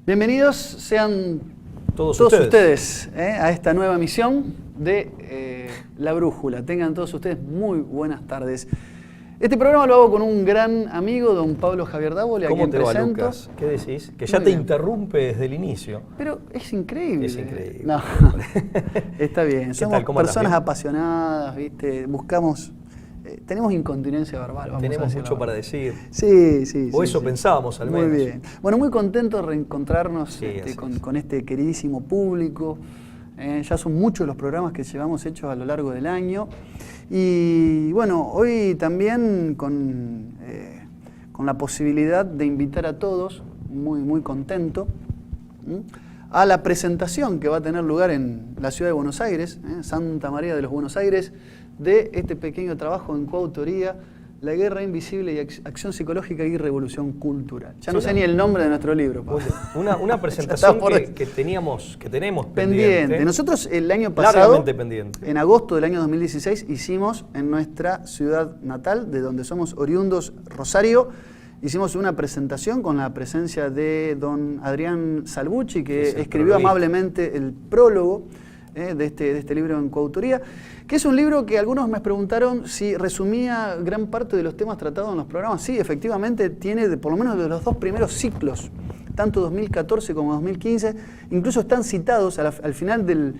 Bienvenidos sean todos ustedes a esta nueva emisión de La Brújula. Tengan todos ustedes muy buenas tardes. Este programa lo hago con un gran amigo, don Pablo Javier Dávoli, a quien presento. ¿Cómo te va, Lucas? ¿Qué decís? Que ya te interrumpe desde el inicio. Pero es increíble. Es increíble. No, está bien. Somos personas apasionadas, ¿viste? Buscamos... tenemos incontinencia verbal. Tenemos mucho para decir. Sí, sí. O eso pensábamos, al menos. Muy bien. Bueno, muy contento de reencontrarnos con este queridísimo público. Ya son muchos los programas que llevamos hechos a lo largo del año. Y bueno, hoy también con la posibilidad de invitar a todos, muy contento, a la presentación que va a tener lugar en la ciudad de Buenos Aires, Santa María de los Buenos Aires, de este pequeño trabajo en coautoría, La Guerra Invisible y Acción Psicológica y Revolución Cultural. Ya no sé ni el nombre de nuestro libro, Pablo. Una presentación que tenemos pendiente. Nosotros el año pasado, pendiente, en agosto del año 2016, hicimos en nuestra ciudad natal, de donde somos oriundos, Rosario, hicimos una presentación con la presencia de don Adrián Salvucci, que escribió amablemente el prólogo de este libro en coautoría, que es un libro que algunos me preguntaron si resumía gran parte de los temas tratados en los programas. Sí, efectivamente tiene por lo menos de los dos primeros ciclos, tanto 2014 como 2015, incluso están citados al final del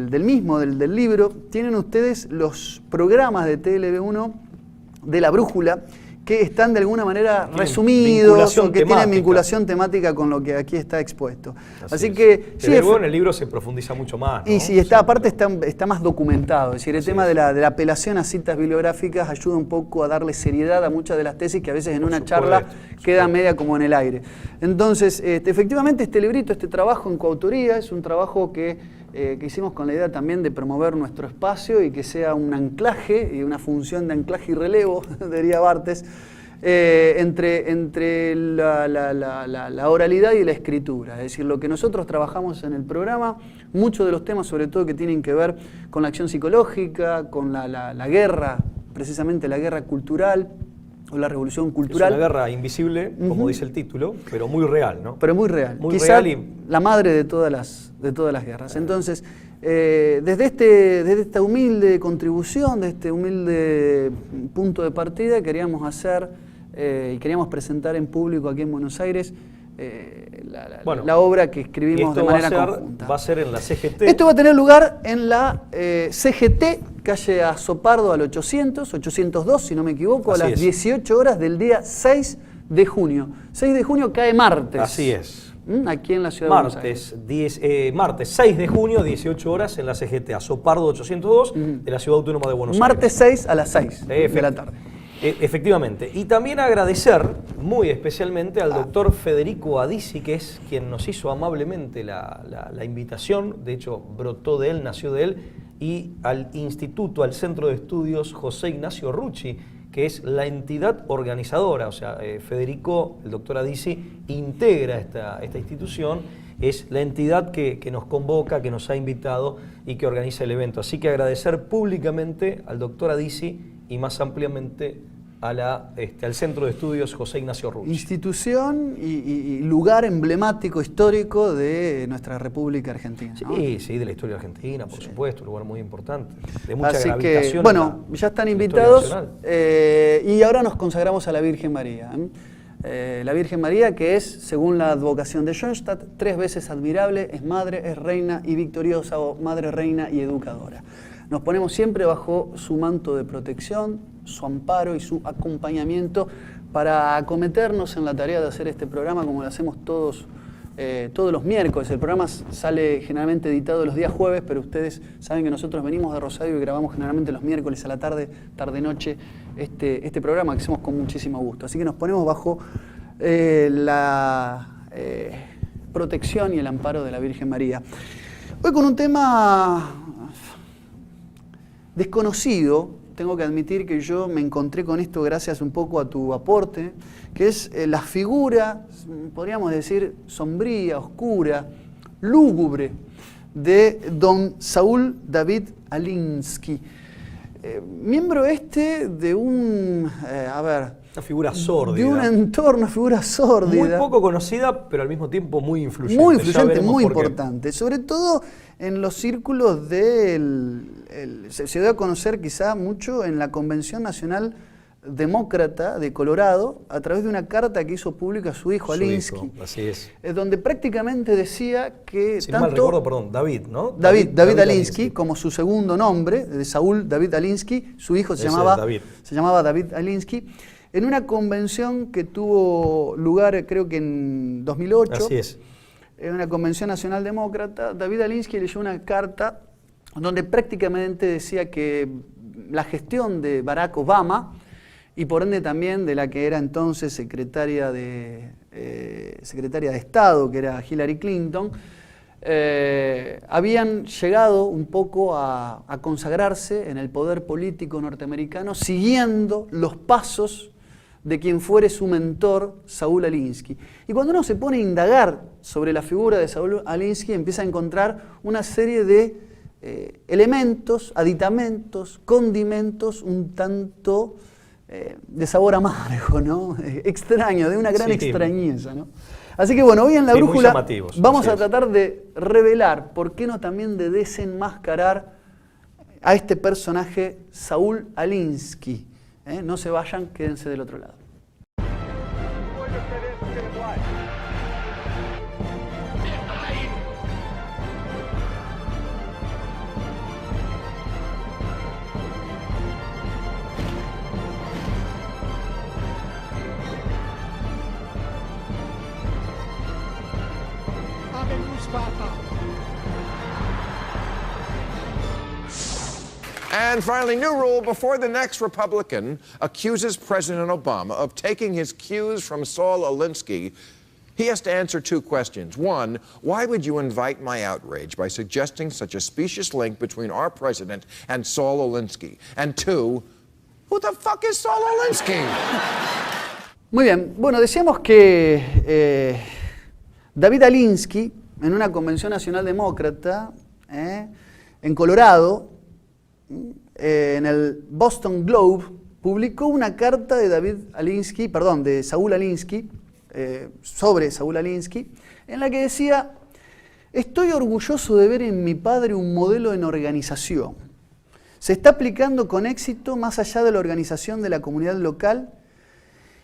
libro, tienen ustedes los programas de TLB1 de La Brújula, que están de alguna manera resumidos o que tienen vinculación temática con lo que aquí está expuesto. Así que sí, luego en el libro se profundiza mucho más, ¿no? Y sí, aparte está más documentado. Es decir, el tema de la apelación a citas bibliográficas ayuda un poco a darle seriedad a muchas de las tesis que a veces en una charla queda media como en el aire. Entonces, efectivamente, este librito, este trabajo en coautoría, es un trabajo que hicimos con la idea también de promover nuestro espacio y que sea un anclaje y una función de anclaje y relevo, diría Barthes, entre la oralidad y la escritura. Es decir, lo que nosotros trabajamos en el programa, muchos de los temas sobre todo que tienen que ver con la acción psicológica, con la guerra, precisamente la guerra cultural, o la revolución cultural. Es una guerra invisible, como dice el título, pero muy real, ¿no? Pero muy real. Quizá la madre de todas las guerras. Entonces, desde esta humilde contribución, de este humilde punto de partida, queríamos hacer y queríamos presentar en público aquí en Buenos Aires la obra que escribimos de manera conjunta. Va a ser en la CGT. Esto va a tener lugar en la CGT, calle Azopardo al 802, si no me equivoco, a las 18 horas del día 6 de junio. 6 de junio cae martes. Así es. Aquí en la ciudad de Buenos Aires. Martes 6 de junio, 18 horas en la CGT, Azopardo 802, de la Ciudad Autónoma de Buenos Aires. Martes 6 a las 6 de la tarde. Efectivamente. Y también agradecer muy especialmente al doctor Federico Adisi, que es quien nos hizo amablemente la invitación, de hecho brotó de él, nació de él, y al instituto, al Centro de Estudios José Ignacio Rucci, que es la entidad organizadora. O sea, Federico, el doctor Adisi, integra esta institución, es la entidad que nos convoca, que nos ha invitado y que organiza el evento. Así que agradecer públicamente al doctor Adisi y más ampliamente al Centro de Estudios José Ignacio Rucci. Institución y lugar emblemático, histórico de nuestra República Argentina, ¿no? Sí, de la historia argentina, por supuesto, un lugar muy importante, de mucha gravitación. Que, bueno, ya están invitados y ahora nos consagramos a la Virgen María. La Virgen María, que es, según la advocación de Schoenstatt, 3 veces admirable, es madre, es reina y victoriosa, o madre, reina y educadora. Nos ponemos siempre bajo su manto de protección, su amparo y su acompañamiento para acometernos en la tarea de hacer este programa como lo hacemos todos los miércoles. El programa sale generalmente editado los días jueves, pero ustedes saben que nosotros venimos de Rosario y grabamos generalmente los miércoles a la tarde-noche este programa que hacemos con muchísimo gusto. Así que nos ponemos bajo la protección y el amparo de la Virgen María. Hoy con un tema desconocido. Tengo que admitir que yo me encontré con esto gracias un poco a tu aporte, que es la figura, podríamos decir, sombría, oscura, lúgubre, de don Saúl David Alinsky. miembro de un, una figura sórdida. De un entorno, figura sórdida. Muy poco conocida, pero al mismo tiempo muy influyente. Muy influyente, muy importante. Sobre todo en los círculos se dio a conocer quizá mucho en la Convención Nacional Demócrata de Colorado, a través de una carta que hizo pública a su hijo Alinsky. Así es. Donde prácticamente decía que si no mal recuerdo, perdón, David, ¿no? David Alinsky, como su segundo nombre, de Saúl David Alinsky, su hijo se llamaba David Alinsky, en una convención que tuvo lugar, creo que en 2008. Así es. En una convención nacional demócrata, David Alinsky leyó una carta donde prácticamente decía que la gestión de Barack Obama, y por ende también de la que era entonces secretaria de Estado, que era Hillary Clinton, habían llegado un poco a consagrarse en el poder político norteamericano, siguiendo los pasos de quien fuere su mentor, Saúl Alinsky. Y cuando uno se pone a indagar sobre la figura de Saúl Alinsky, empieza a encontrar una serie de elementos, aditamentos, condimentos un tanto de sabor amargo, ¿no? Extraño, de una gran extrañeza, ¿no? Así que bueno, hoy en La Brújula vamos a tratar de revelar, por qué no también de desenmascarar a este personaje Saúl Alinsky. No se vayan, quédense del otro lado. And finally, new rule: before the next Republican accuses President Obama of taking his cues from Saul Alinsky, he has to answer two questions. One, why would you invite my outrage by suggesting such a specious link between our president and Saul Alinsky? And two, who the fuck is Saul Alinsky? Muy bien, bueno, decíamos que David Alinsky, en una convención nacional demócrata, en Colorado, en el Boston Globe, publicó una carta de Saúl Alinsky, sobre Saúl Alinsky, en la que decía: estoy orgulloso de ver en mi padre un modelo en organización. Se está aplicando con éxito más allá de la organización de la comunidad local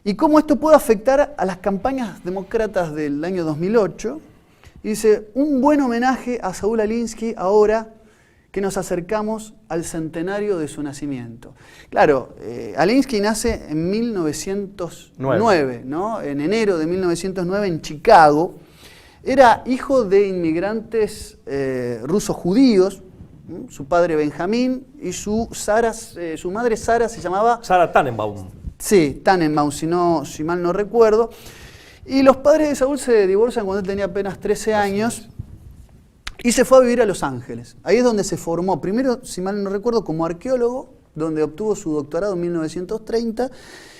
y cómo esto puede afectar a las campañas demócratas del año 2008. Y dice: un buen homenaje a Saúl Alinsky ahora que nos acercamos al centenario de su nacimiento. Claro, Alinsky nace en 1909, ¿no? En enero de 1909 en Chicago. Era hijo de inmigrantes rusos judíos, su padre Benjamín y su madre Sara se llamaba... Sarah Tannenbaum. Sí, Tannenbaum, si mal no recuerdo. Y los padres de Saúl se divorcian cuando él tenía apenas 13 años. Y se fue a vivir a Los Ángeles. Ahí es donde se formó, primero, si mal no recuerdo, como arqueólogo, donde obtuvo su doctorado en 1930,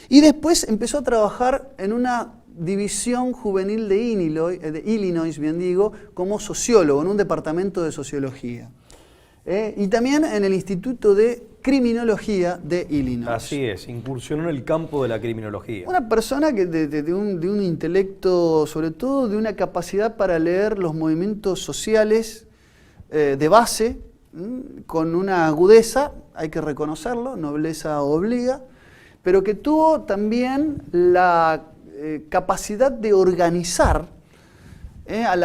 y después empezó a trabajar en una división juvenil de Illinois, como sociólogo, en un departamento de sociología. Y también en el Instituto de Criminología de Illinois. Así es, incursionó en el campo de la criminología. Una persona que de un intelecto, sobre todo de una capacidad para leer los movimientos sociales de base, con una agudeza, hay que reconocerlo, nobleza obliga, pero que tuvo también la capacidad de organizar a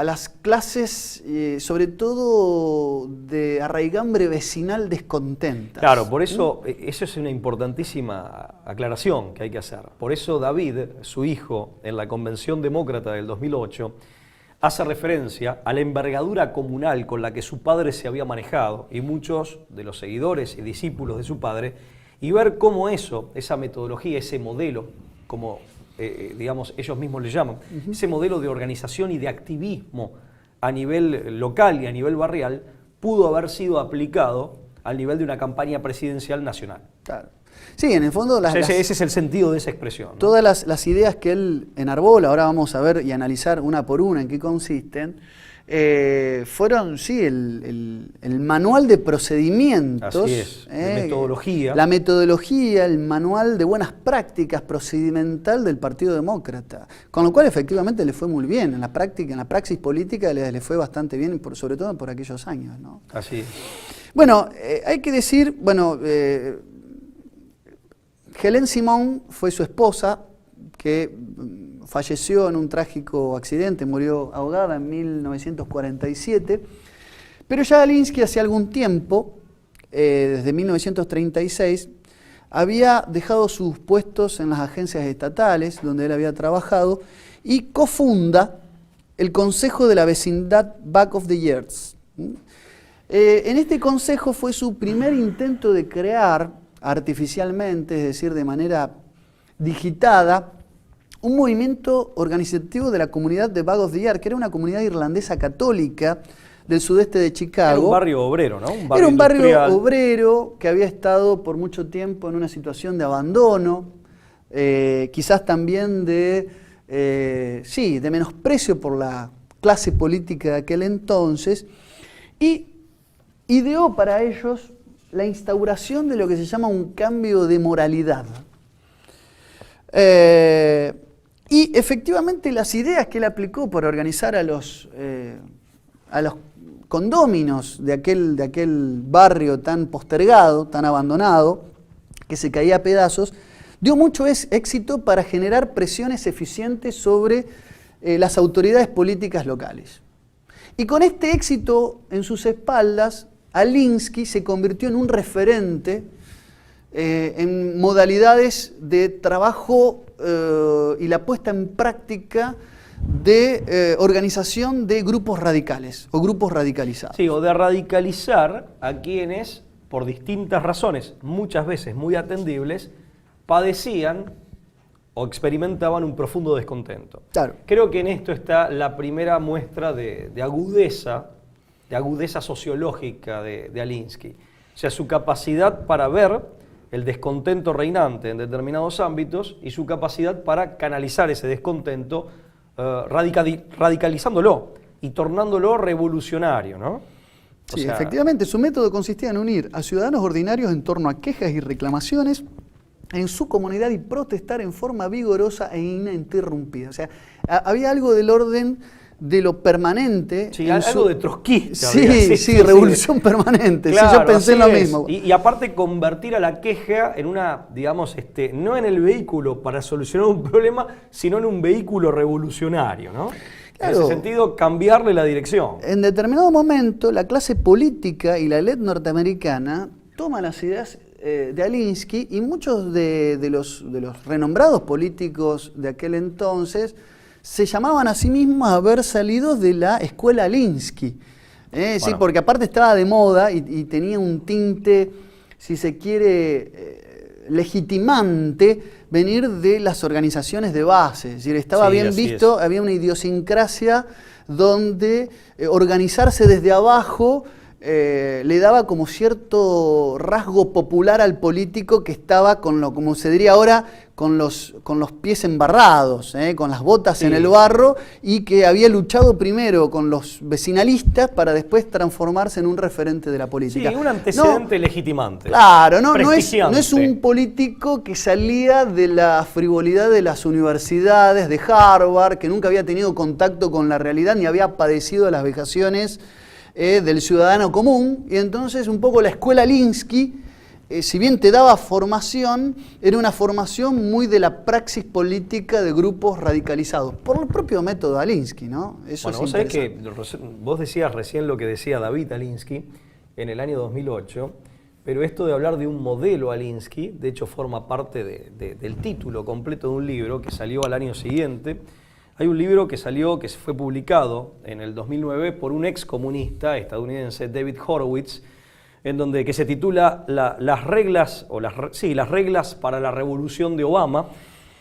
las clases, sobre todo de arraigambre vecinal descontentas. Claro, por eso, eso es una importantísima aclaración que hay que hacer. Por eso David, su hijo, en la Convención Demócrata del 2008, hace referencia a la envergadura comunal con la que su padre se había manejado, y muchos de los seguidores y discípulos de su padre, y ver cómo esa metodología, ese modelo, como digamos, ellos mismos le llaman, ese modelo de organización y de activismo a nivel local y a nivel barrial, pudo haber sido aplicado al nivel de una campaña presidencial nacional. Claro. Sí, en el fondo Ese es el sentido de esa expresión, ¿no? Todas las ideas que él enarbola, ahora vamos a ver y analizar una por una en qué consisten, fueron, sí, el manual de procedimientos. Así es, de metodología. La metodología, el manual de buenas prácticas procedimental del Partido Demócrata. Con lo cual, efectivamente, le fue muy bien. En la práctica, en la praxis política, le fue bastante bien, sobre todo por aquellos años, ¿no? Así es. Bueno, hay que decir, bueno, Hélène Simón fue su esposa, que falleció en un trágico accidente, murió ahogada en 1947, pero ya Alinsky hace algún tiempo, desde 1936, había dejado sus puestos en las agencias estatales donde él había trabajado y cofunda el Consejo de la Vecindad Back of the Years. En este consejo fue su primer intento de crear artificialmente, es decir, de manera digitada, un movimiento organizativo de la comunidad de Back of the Years, que era una comunidad irlandesa católica del sudeste de Chicago. Era un barrio obrero, ¿no? Era un barrio obrero que había estado por mucho tiempo en una situación de abandono, quizás también de menosprecio por la clase política de aquel entonces, y ideó para ellos la instauración de lo que se llama un cambio de moralidad. Y efectivamente las ideas que él aplicó para organizar a los condóminos de aquel barrio tan postergado, tan abandonado, que se caía a pedazos, dio mucho éxito para generar presiones eficientes sobre las autoridades políticas locales. Y con este éxito en sus espaldas, Alinsky se convirtió en un referente en modalidades de trabajo y la puesta en práctica de organización de grupos radicales o grupos radicalizados. Sí, o de radicalizar a quienes, por distintas razones, muchas veces muy atendibles, padecían o experimentaban un profundo descontento. Claro. Creo que en esto está la primera muestra de agudeza sociológica de Alinsky. O sea, su capacidad para ver el descontento reinante en determinados ámbitos y su capacidad para canalizar ese descontento radicalizándolo y tornándolo revolucionario, ¿no? Sí, efectivamente, su método consistía en unir a ciudadanos ordinarios en torno a quejas y reclamaciones en su comunidad y protestar en forma vigorosa e ininterrumpida. O sea, había algo del orden de lo permanente. Sí, algo de trotskista. Sí, revolución permanente. Claro, sí, yo pensé en lo mismo. Y aparte convertir a la queja en una, digamos, no en el vehículo para solucionar un problema, sino en un vehículo revolucionario, ¿no? Claro. En ese sentido, cambiarle la dirección. En determinado momento, la clase política y la élite norteamericana toma las ideas de Alinsky y muchos de los renombrados políticos de aquel entonces se llamaban a sí mismos a haber salido de la escuela Alinsky. Bueno. Sí, porque aparte estaba de moda y tenía un tinte, si se quiere, legitimante venir de las organizaciones de base. Es decir, estaba bien visto, había una idiosincrasia donde organizarse desde abajo le daba como cierto rasgo popular al político que estaba como se diría ahora, con los pies embarrados, con las botas en el barro, y que había luchado primero con los vecinalistas para después transformarse en un referente de la política. Sí, un antecedente legitimante. Claro, no es un político que salía de la frivolidad de las universidades, de Harvard, que nunca había tenido contacto con la realidad ni había padecido las vejaciones del ciudadano común, y entonces un poco la escuela Alinsky, si bien te daba formación, era una formación muy de la praxis política de grupos radicalizados, por el propio método Alinsky, ¿no? Eso bueno, vos sabés que vos decías recién lo que decía David Alinsky en el año 2008, pero esto de hablar de un modelo Alinsky, de hecho forma parte del título completo de un libro que salió al año siguiente. Hay un libro que fue publicado en el 2009 por un ex comunista estadounidense, David Horowitz, que se titula las reglas para la revolución de Obama,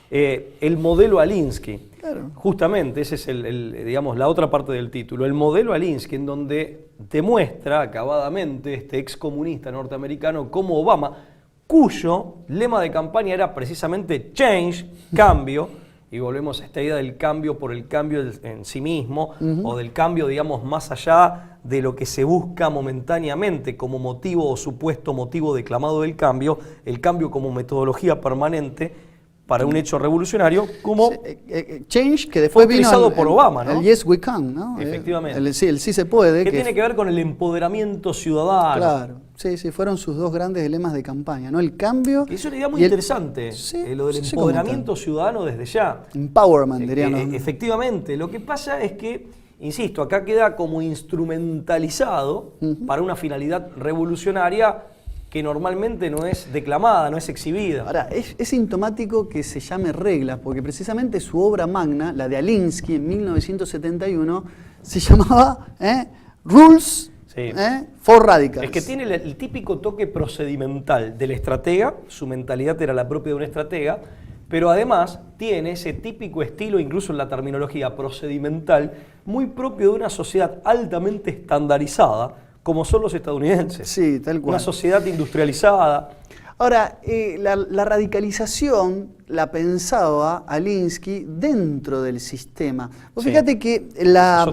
el modelo Alinsky. Claro. Justamente, esa es digamos, la otra parte del título, el modelo Alinsky, en donde demuestra acabadamente este ex comunista norteamericano cómo Obama cuyo lema de campaña era precisamente change, cambio, y volvemos a esta idea del cambio por el cambio en sí mismo, o del cambio, digamos, más allá de lo que se busca momentáneamente como motivo o supuesto motivo declamado del cambio, el cambio como metodología permanente para un hecho revolucionario, como change, que después vino utilizado por Obama, ¿no? El Yes We Can, ¿no? Efectivamente. El sí se puede. Que tiene que ver con el empoderamiento ciudadano. Claro, sí, fueron sus dos grandes lemas de campaña, ¿no? El cambio. Es una idea muy interesante, lo del empoderamiento ciudadano desde ya. Empowerment, diríamos. Efectivamente, lo que pasa es que, insisto, acá queda como instrumentalizado para una finalidad revolucionaria que normalmente no es declamada, no es exhibida. Ahora, es sintomático que se llame reglas, porque precisamente su obra magna, la de Alinsky en 1971, se llamaba Rules for Radicals. Es que tiene el típico toque procedimental del estratega, su mentalidad era la propia de un estratega, pero además tiene ese típico estilo, incluso en la terminología procedimental, muy propio de una sociedad altamente estandarizada, como son los estadounidenses. Sí, tal cual. Una sociedad industrializada. Ahora, la radicalización la pensaba Alinsky dentro del sistema. Fíjate que la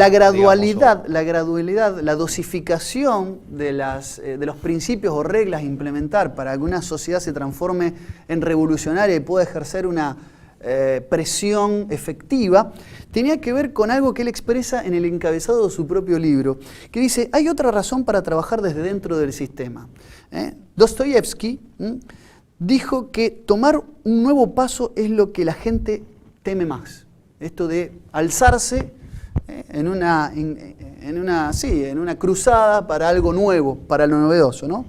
gradualidad, la dosificación de los principios o reglas a implementar para que una sociedad se transforme en revolucionaria y pueda ejercer una presión efectiva, tenía que ver con algo que él expresa en el encabezado de su propio libro, que dice, hay otra razón para trabajar desde dentro del sistema. Dostoyevsky dijo que tomar un nuevo paso es lo que la gente teme más. Esto de alzarse en una cruzada para algo nuevo, para lo novedoso, ¿no?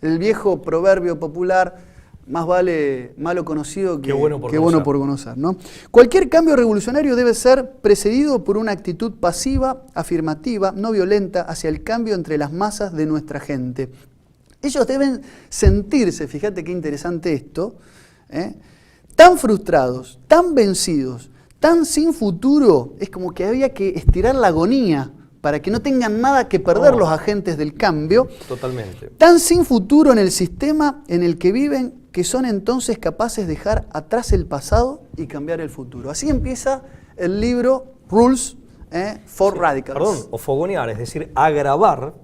El viejo proverbio popular, más vale malo conocido que bueno por conocer, ¿no? Cualquier cambio revolucionario debe ser precedido por una actitud pasiva, afirmativa, no violenta, hacia el cambio entre las masas de nuestra gente. Ellos deben sentirse, fíjate qué interesante esto, tan frustrados, tan vencidos, tan sin futuro, es como que había que estirar la agonía para que no tengan nada que perder los agentes del cambio. Totalmente. Tan sin futuro en el sistema en el que viven, que son entonces capaces de dejar atrás el pasado y cambiar el futuro. Así empieza el libro Rules for Radicals. Perdón, o fogonear, es decir, agravar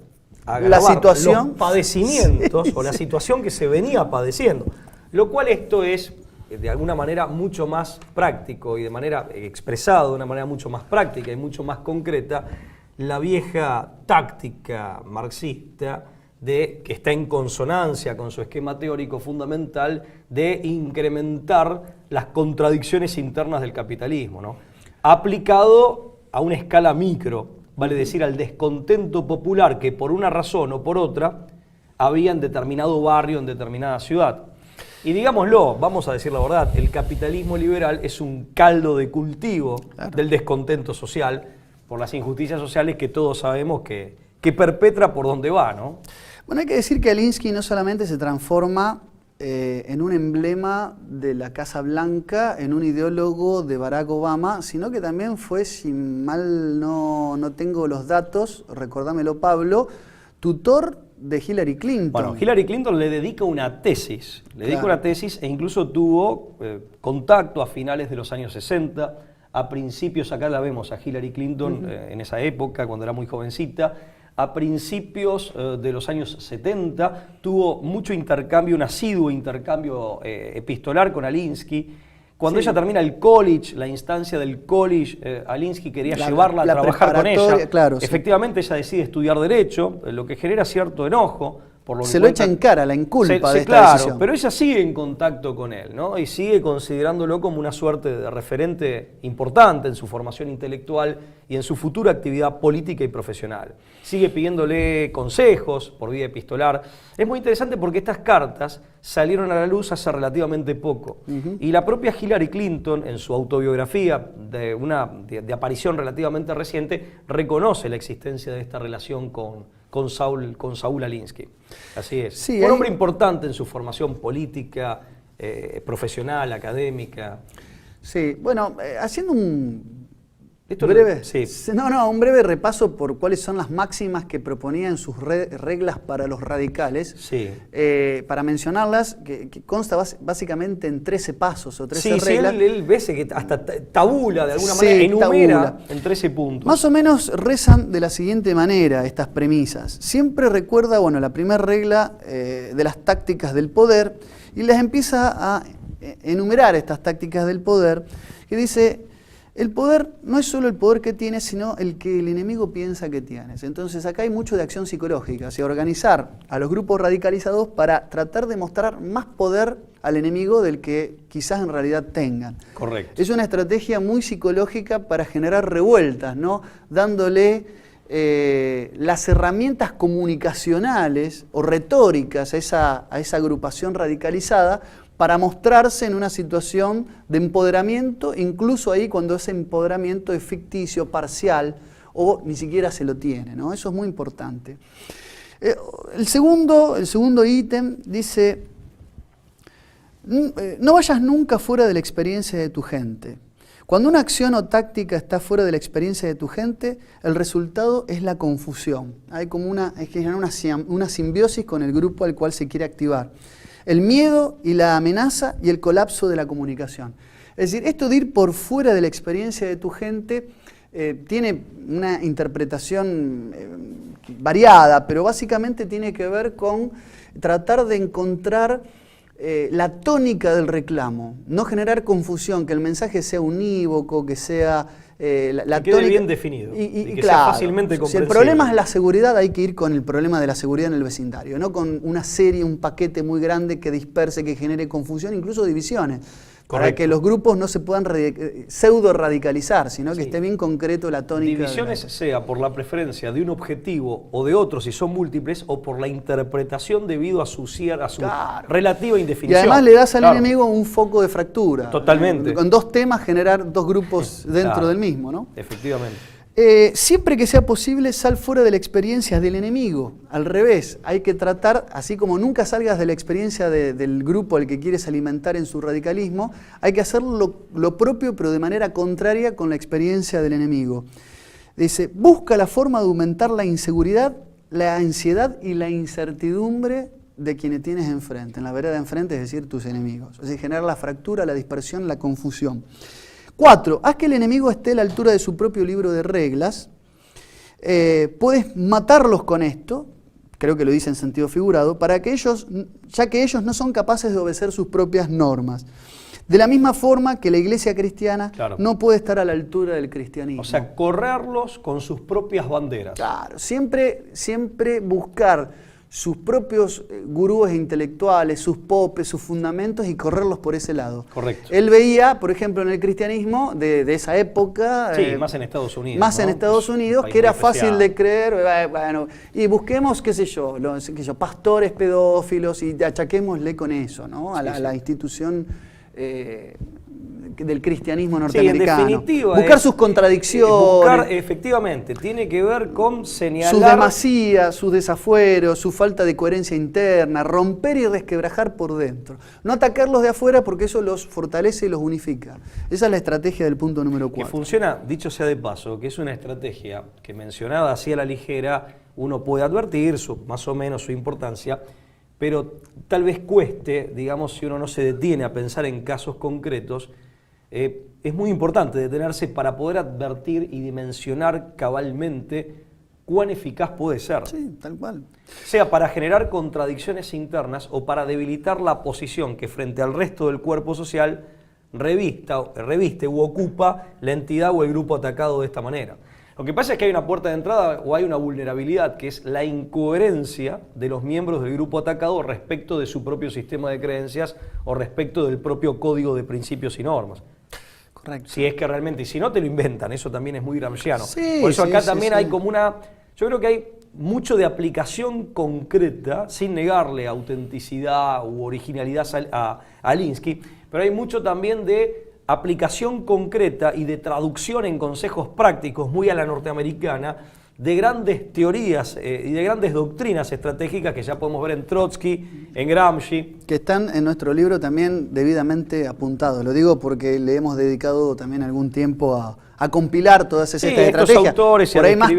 la situación, los padecimientos o la situación que se venía padeciendo. Lo cual esto es, de alguna manera, mucho más práctico y de manera expresado, de una manera mucho más práctica y mucho más concreta, la vieja táctica marxista que está en consonancia con su esquema teórico fundamental de incrementar las contradicciones internas del capitalismo, ¿no? Aplicado a una escala micro, vale decir, al descontento popular que por una razón o por otra había en determinado barrio, en determinada ciudad. Y digámoslo, vamos a decir la verdad, el capitalismo liberal es un caldo de cultivo del descontento social por las injusticias sociales que todos sabemos que perpetra por donde va, ¿no? Bueno, hay que decir que Alinsky no solamente se transforma en un emblema de la Casa Blanca, en un ideólogo de Barack Obama, sino que también fue, si mal no tengo los datos, recordámelo Pablo, tutor de Hillary Clinton. Bueno, Hillary Clinton le dedica una tesis, e incluso tuvo contacto a finales de los años 60, a principios, acá la vemos a Hillary Clinton en esa época, cuando era muy jovencita, a principios de los años 70, tuvo mucho intercambio, un asiduo intercambio epistolar con Alinsky. Cuando ella termina el college, la instancia del college, Alinsky quería llevarla a trabajar con ella. Claro, efectivamente, ella decide estudiar Derecho, lo que genera cierto enojo. Por lo que se lo echa en cara, la inculpa de esta decisión. Pero ella sigue en contacto con él, ¿no? Y sigue considerándolo como una suerte de referente importante en su formación intelectual y en su futura actividad política y profesional. Sigue pidiéndole consejos por vía epistolar. Es muy interesante porque estas cartas salieron a la luz hace relativamente poco. Y la propia Hillary Clinton, en su autobiografía de aparición relativamente reciente, reconoce la existencia de esta relación con Saúl Alinsky. Así es. Sí, un hombre importante en su formación política, profesional, académica. Sí, bueno, haciendo un ¿Breve? Sí. No, un breve repaso por cuáles son las máximas que proponía en sus reglas para los radicales. Sí. Para mencionarlas, que consta básicamente en 13 pasos o 13 Sí, reglas. sí, él ves que hasta tabula de alguna Sí, manera, enumera tabula. en 13 puntos. Más o menos rezan de la siguiente manera estas premisas. Siempre recuerda, la primera regla de las tácticas del poder y les empieza a enumerar estas tácticas del poder, que dice: el poder no es solo el poder que tienes, sino el que el enemigo piensa que tienes. Entonces acá hay mucho de acción psicológica, organizar a los grupos radicalizados para tratar de mostrar más poder al enemigo del que quizás en realidad tengan. Correcto. Es una estrategia muy psicológica para generar revueltas, ¿no? Dándole las herramientas comunicacionales o retóricas a esa agrupación radicalizada para mostrarse en una situación de empoderamiento, incluso ahí cuando ese empoderamiento es ficticio, parcial, o ni siquiera se lo tiene, ¿no? Eso es muy importante. El segundo ítem dice: no vayas nunca fuera de la experiencia de tu gente. Cuando una acción o táctica está fuera de la experiencia de tu gente, el resultado es la confusión. Hay como una simbiosis con el grupo al cual se quiere activar. El miedo y la amenaza y el colapso de la comunicación. Es decir, esto de ir por fuera de la experiencia de tu gente tiene una interpretación variada, pero básicamente tiene que ver con tratar de encontrar la tónica del reclamo, no generar confusión, que el mensaje sea unívoco, que sea la que quede tónica, bien definido y que claro, sea fácilmente si comprensible. el problema es la seguridad, hay que ir con el problema de la seguridad en el vecindario, no con una serie, un paquete muy grande que disperse, que genere confusión, incluso divisiones. Para Correcto. que los grupos no se puedan pseudo radicalizar, sino que esté bien concreto la tónica. Divisiones sea por la preferencia de un objetivo o de otro, si son múltiples, o por la interpretación debido a su Claro. relativa Y indefinición. además le das al Claro. enemigo un foco de fractura. Totalmente. Con dos temas generar dos grupos dentro Claro. del mismo, ¿no? Efectivamente. Siempre que sea posible, sal fuera de la experiencia del enemigo. Al revés, hay que tratar, así como nunca salgas de la experiencia del grupo al que quieres alimentar en su radicalismo, hay que hacer lo propio, pero de manera contraria con la experiencia del enemigo. Dice: busca la forma de aumentar la inseguridad, la ansiedad y la incertidumbre de quienes tienes enfrente, en la vereda de enfrente, es decir, tus enemigos. Es decir, generar la fractura, la dispersión, la confusión. 4. Haz que el enemigo esté a la altura de su propio libro de reglas. Puedes matarlos con esto, creo que lo dice en sentido figurado, ya que ellos no son capaces de obedecer sus propias normas. De la misma forma que la iglesia cristiana Claro. no puede estar a la altura del cristianismo. O sea, correrlos con sus propias banderas. Claro, siempre buscar sus propios gurúes intelectuales, sus popes, sus fundamentos y correrlos por ese lado. Correcto. Él veía, por ejemplo, en el cristianismo de esa época, Sí, más en Estados Unidos. más ¿no? en Estados Es un Unidos, país que era muy fácil especial. de creer, y busquemos, qué sé yo, pastores pedófilos y achaquémosle con eso, ¿no? A la institución del cristianismo norteamericano. Sí, en definitiva buscar sus contradicciones. Efectivamente, tiene que ver con señalar... Sus demasías, sus desafueros, su falta de coherencia interna, romper y resquebrajar por dentro. No atacarlos de afuera porque eso los fortalece y los unifica. Esa es la estrategia del punto número 4. Que funciona, dicho sea de paso, que es una estrategia que mencionada así a la ligera, uno puede advertir más o menos su importancia, pero tal vez cueste, digamos, si uno no se detiene a pensar en casos concretos. Es muy importante detenerse para poder advertir y dimensionar cabalmente cuán eficaz puede ser. Sí, tal cual. Sea para generar contradicciones internas o para debilitar la posición que frente al resto del cuerpo social reviste u ocupa la entidad o el grupo atacado de esta manera. Lo que pasa es que hay una puerta de entrada o hay una vulnerabilidad, que es la incoherencia de los miembros del grupo atacado respecto de su propio sistema de creencias o respecto del propio código de principios y normas. Correcto. Si es que realmente, y si no te lo inventan, eso también es muy gramsciano. Sí, por eso acá sí, también sí. hay como yo creo que hay mucho de aplicación concreta, sin negarle autenticidad u originalidad a Linsky, pero hay mucho también de aplicación concreta y de traducción en consejos prácticos muy a la norteamericana de grandes teorías y de grandes doctrinas estratégicas que ya podemos ver en Trotsky, en Gramsci. Que están en nuestro libro también debidamente apuntados. Lo digo porque le hemos dedicado también algún tiempo a compilar todas estas estos estrategias, autores por ahí más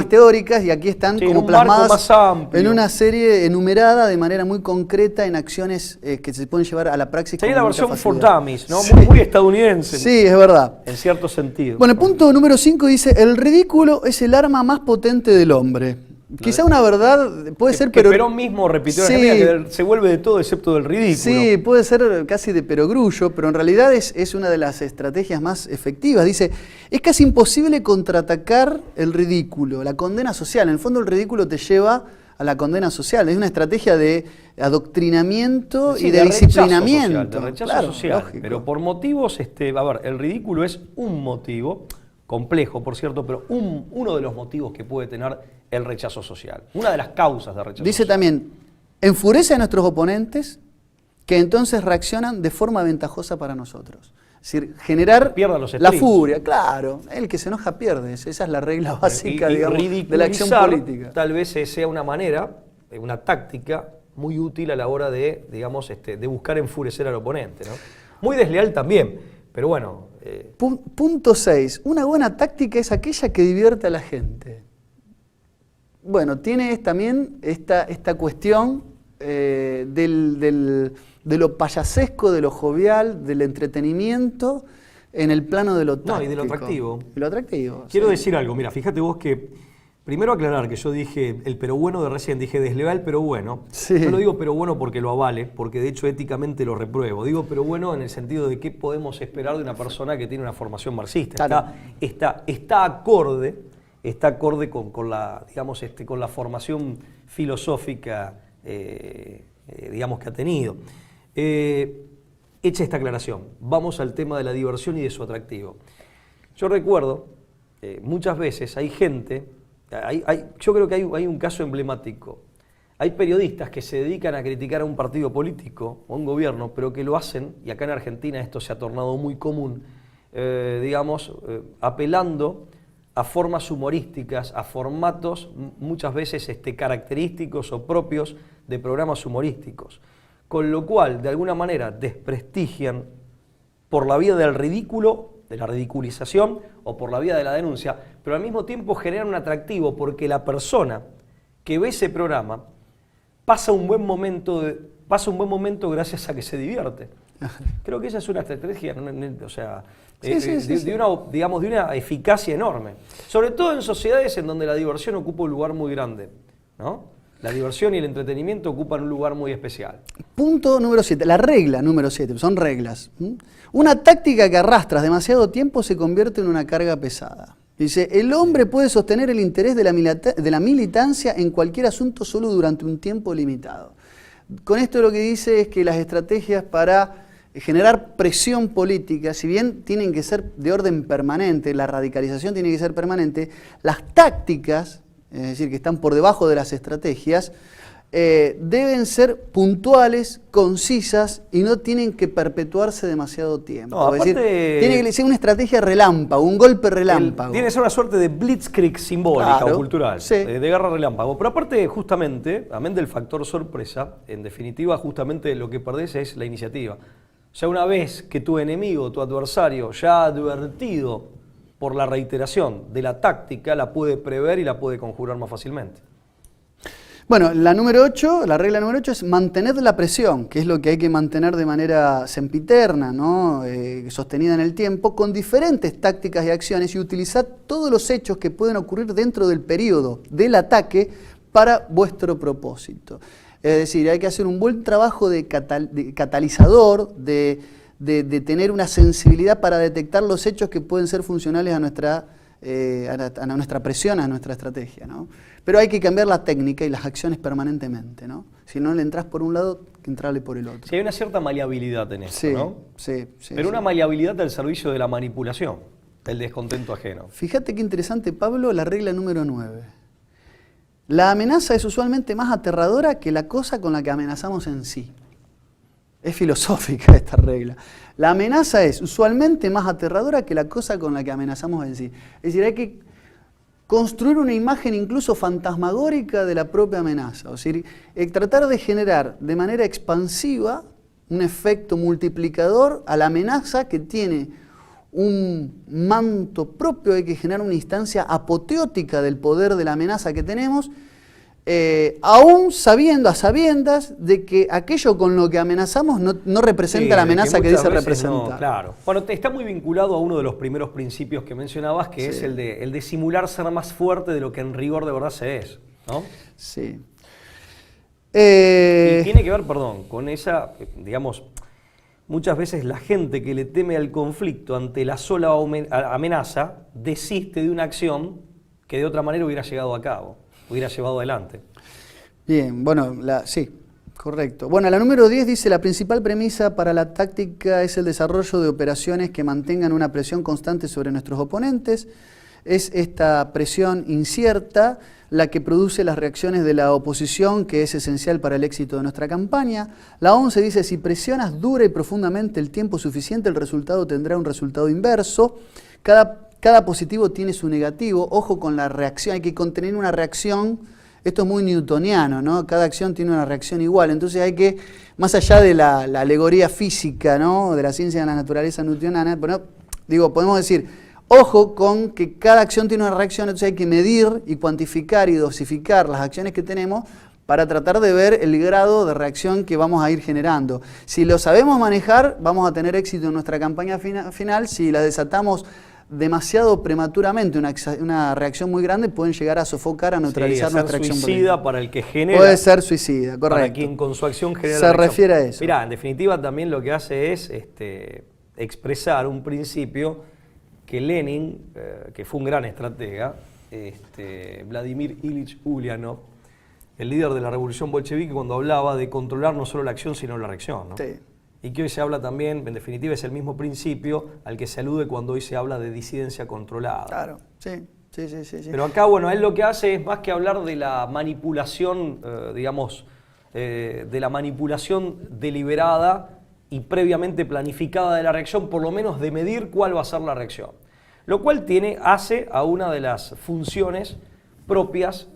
teóricas, y aquí están como plasmadas en una serie enumerada de manera muy concreta en acciones que se pueden llevar a la praxis. Sería la versión for facilidad. dummies, ¿no? Muy estadounidense. Sí, es verdad. En cierto sentido. Bueno, el punto número 5 dice, el ridículo es el arma más potente del hombre. Quizá una verdad puede ser, pero... Perón mismo repitió en Argentina que se vuelve de todo excepto del ridículo. Sí, puede ser casi de perogrullo, pero en realidad es una de las estrategias más efectivas. Dice, es casi imposible contraatacar el ridículo, la condena social. En el fondo el ridículo te lleva a la condena social. Es una estrategia de adoctrinamiento y de disciplinamiento. De rechazo social, pero por motivos, a ver, el ridículo es un motivo, complejo por cierto, pero uno de los motivos que puede tener el rechazo social. Una de las causas de rechazo social. Dice también, enfurece a nuestros oponentes que entonces reaccionan de forma ventajosa para nosotros. Es decir, generar la furia. Claro, el que se enoja pierde. Esa es la regla básica, digamos, de la acción política. Tal vez sea una manera, una táctica muy útil a la hora de, digamos, de buscar enfurecer al oponente, ¿no? Muy desleal también, pero bueno. Punto 6. Una buena táctica es aquella que divierte a la gente. Bueno, tiene también esta cuestión de lo payasesco, de lo jovial, del entretenimiento en el plano de lo táctico. No, y de lo atractivo. Y lo atractivo. Quiero decir algo, mira, fíjate vos que, primero aclarar que yo dije el pero bueno de recién, dije desleal pero bueno. Sí. Yo lo digo pero bueno porque lo avale, porque de hecho éticamente lo repruebo. Digo pero bueno en el sentido de qué podemos esperar de una persona que tiene una formación marxista. Claro. Está acorde con la, digamos, con la formación filosófica, digamos, que ha tenido. Hecha esta aclaración, vamos al tema de la diversión y de su atractivo. Yo recuerdo, muchas veces hay gente, yo creo que hay un caso emblemático. Hay periodistas que se dedican a criticar a un partido político o a un gobierno, pero que lo hacen, y acá en Argentina esto se ha tornado muy común, digamos, apelando a formas humorísticas, a formatos muchas veces característicos o propios de programas humorísticos, con lo cual de alguna manera desprestigian por la vía del ridículo, de la ridiculización o por la vía de la denuncia, pero al mismo tiempo generan un atractivo porque la persona que ve ese programa pasa un buen momento gracias a que se divierte. Creo que esa es una estrategia, o sea, de una eficacia enorme. Sobre todo en sociedades en donde la diversión ocupa un lugar muy grande, ¿no? La diversión y el entretenimiento ocupan un lugar muy especial. Punto número 7, la regla número 7, son reglas. Una táctica que arrastras demasiado tiempo se convierte en una carga pesada. Dice, el hombre puede sostener el interés de la militancia en cualquier asunto solo durante un tiempo limitado. Con esto lo que dice es que las estrategias para generar presión política, si bien tienen que ser de orden permanente, la radicalización tiene que ser permanente, las tácticas, es decir, que están por debajo de las estrategias, deben ser puntuales, concisas y no tienen que perpetuarse demasiado tiempo. No, aparte, es decir, tiene que ser una estrategia relámpago, un golpe relámpago. Tiene que ser una suerte de blitzkrieg simbólica, claro, o cultural, sí, de guerra relámpago. Pero aparte, justamente, amén del factor sorpresa, en definitiva, justamente lo que perdés es la iniciativa. O sea, una vez que tu enemigo, tu adversario, ya ha advertido por la reiteración de la táctica, la puede prever y la puede conjurar más fácilmente. Bueno, la regla número 8 es mantener la presión, que es lo que hay que mantener de manera sempiterna, ¿no? Sostenida en el tiempo, con diferentes tácticas y acciones, y utilizar todos los hechos que pueden ocurrir dentro del periodo del ataque para vuestro propósito. Es decir, hay que hacer un buen trabajo de catalizador, de tener una sensibilidad para detectar los hechos que pueden ser funcionales a nuestra presión, a nuestra estrategia, ¿no? Pero hay que cambiar la técnica y las acciones permanentemente, ¿no? Si no le entras por un lado, que entrarle por el otro. Sí, hay una cierta maleabilidad en esto, sí, ¿no? Sí. Pero una maleabilidad al servicio de la manipulación, del descontento ajeno. Fíjate qué interesante, Pablo, la regla número 9. La amenaza es usualmente más aterradora que la cosa con la que amenazamos en sí. Es filosófica esta regla. La amenaza es usualmente más aterradora que la cosa con la que amenazamos en sí. Es decir, hay que construir una imagen incluso fantasmagórica de la propia amenaza. Es decir, tratar de generar de manera expansiva un efecto multiplicador a la amenaza que tiene un manto propio, hay que generar una instancia apoteótica del poder de la amenaza que tenemos, aún sabiendo a sabiendas de que aquello con lo que amenazamos no representa la amenaza que dice representar. No, claro. Bueno, está muy vinculado a uno de los primeros principios que mencionabas, que es el de simular ser más fuerte de lo que en rigor de verdad se es, ¿no? Sí. Y tiene que ver, perdón, con esa, digamos, muchas veces la gente que le teme al conflicto ante la sola amenaza desiste de una acción que de otra manera hubiera llegado a cabo, hubiera llevado adelante. Bien, bueno, sí, correcto. Bueno, la número 10 dice: la principal premisa para la táctica es el desarrollo de operaciones que mantengan una presión constante sobre nuestros oponentes. Es esta presión incierta la que produce las reacciones de la oposición, que es esencial para el éxito de nuestra campaña. La 11 dice: si presionas dura y profundamente el tiempo suficiente, el resultado tendrá un resultado inverso. Cada positivo tiene su negativo. Ojo con la reacción, hay que contener una reacción. Esto es muy newtoniano, ¿no? Cada acción tiene una reacción igual. Entonces hay que, más allá de la alegoría física, ¿no?, de la ciencia de la naturaleza newtoniana, bueno, podemos decir, ojo con que cada acción tiene una reacción, entonces hay que medir y cuantificar y dosificar las acciones que tenemos para tratar de ver el grado de reacción que vamos a ir generando. Si lo sabemos manejar, vamos a tener éxito en nuestra campaña final. Si la desatamos demasiado prematuramente, una reacción muy grande, pueden llegar a sofocar, a neutralizar nuestra acción. Suicida para el que genera. Puede ser suicida, correcto. Para quien con su acción genera. Se refiere a eso. Mirá, en definitiva también lo que hace es expresar un principio que Lenin, que fue un gran estratega, Vladimir Ilich Ulyanov, el líder de la revolución bolchevique, cuando hablaba de controlar no solo la acción, sino la reacción, ¿no? Sí. Y que hoy se habla también, en definitiva es el mismo principio al que se alude cuando hoy se habla de disidencia controlada. Claro, sí. Pero acá, bueno, él lo que hace es más que hablar de la manipulación, de la manipulación deliberada y previamente planificada de la reacción, por lo menos de medir cuál va a ser la reacción. Lo cual hace a una de las funciones propias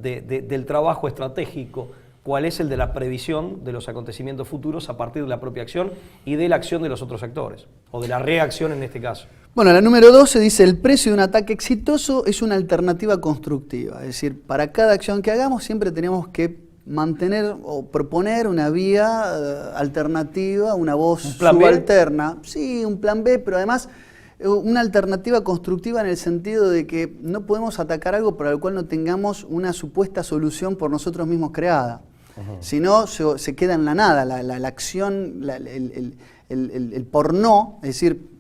del trabajo estratégico, cuál es el de la previsión de los acontecimientos futuros a partir de la propia acción y de la acción de los otros actores, o de la reacción en este caso. Bueno, la número 12 dice: el precio de un ataque exitoso es una alternativa constructiva. Es decir, para cada acción que hagamos siempre tenemos que mantener o proponer una vía alternativa, una voz subalterna. Sí, un plan B, pero además una alternativa constructiva en el sentido de que no podemos atacar algo para el cual no tengamos una supuesta solución por nosotros mismos creada. Si no, se queda en la nada. La acción, el por no, es decir,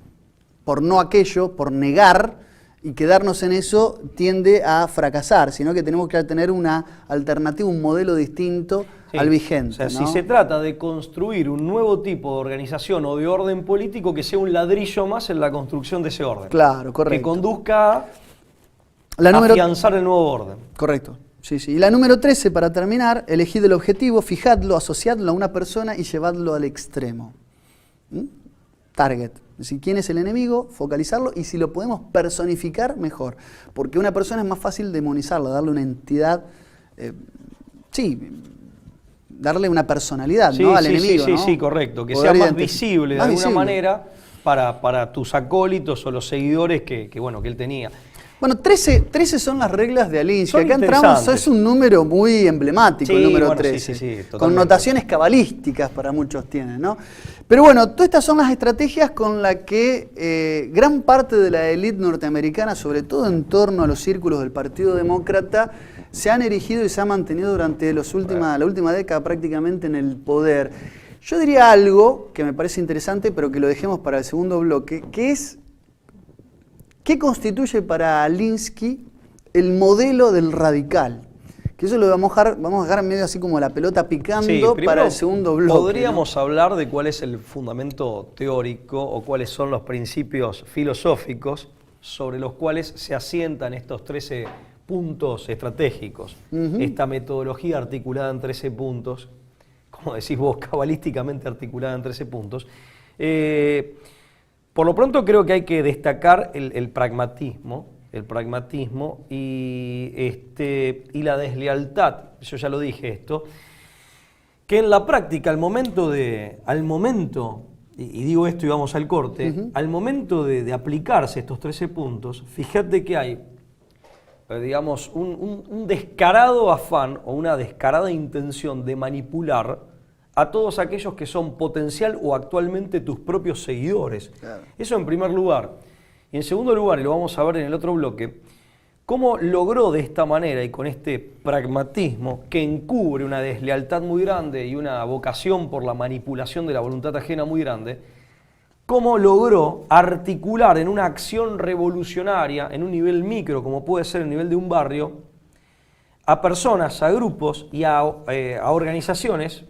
por no aquello, por negar y quedarnos en eso, tiende a fracasar, sino que tenemos que tener una alternativa, un modelo distinto al vigente. O sea, ¿no? Si se trata de construir un nuevo tipo de organización o de orden político, que sea un ladrillo más en la construcción de ese orden. Claro, correcto. Que conduzca a afianzar el nuevo orden. Correcto. Sí. Y la número 13, para terminar: elegid el objetivo, fijadlo, asociadlo a una persona y llevadlo al extremo. Target. Es decir, quién es el enemigo, focalizarlo, y si lo podemos personificar, mejor. Porque una persona es más fácil demonizarla, darle una entidad, darle una personalidad, ¿no?, al enemigo. Sí, correcto. Que sea más visible de alguna manera para tus acólitos o los seguidores que él tenía. Bueno, 13 son las reglas de Alinsky. Acá entramos, es un número muy emblemático, el número 13. Sí, con notaciones cabalísticas para muchos tienen, ¿no? Pero bueno, todas estas son las estrategias con las que gran parte de la élite norteamericana, sobre todo en torno a los círculos del Partido Demócrata, se han erigido y se han mantenido durante la última década prácticamente en el poder. Yo diría algo que me parece interesante, pero que lo dejemos para el segundo bloque, que es: ¿qué constituye para Alinsky el modelo del radical? Que eso lo vamos a dejar medio así como la pelota picando para el segundo bloque. Podríamos hablar de cuál es el fundamento teórico o cuáles son los principios filosóficos sobre los cuales se asientan estos 13 puntos estratégicos. Esta metodología articulada en 13 puntos, como decís vos, cabalísticamente articulada en 13 puntos. Por lo pronto creo que hay que destacar el pragmatismo y la deslealtad. Yo ya lo dije esto, que en la práctica al momento y digo esto y vamos al corte, al momento de aplicarse estos 13 puntos, fíjate que hay, digamos, un descarado afán o una descarada intención de manipular a todos aquellos que son potencial o actualmente tus propios seguidores. Claro. Eso en primer lugar. Y en segundo lugar, y lo vamos a ver en el otro bloque, cómo logró de esta manera y con este pragmatismo que encubre una deslealtad muy grande y una vocación por la manipulación de la voluntad ajena muy grande, cómo logró articular en una acción revolucionaria, en un nivel micro, como puede ser el nivel de un barrio, a personas, a grupos y a organizaciones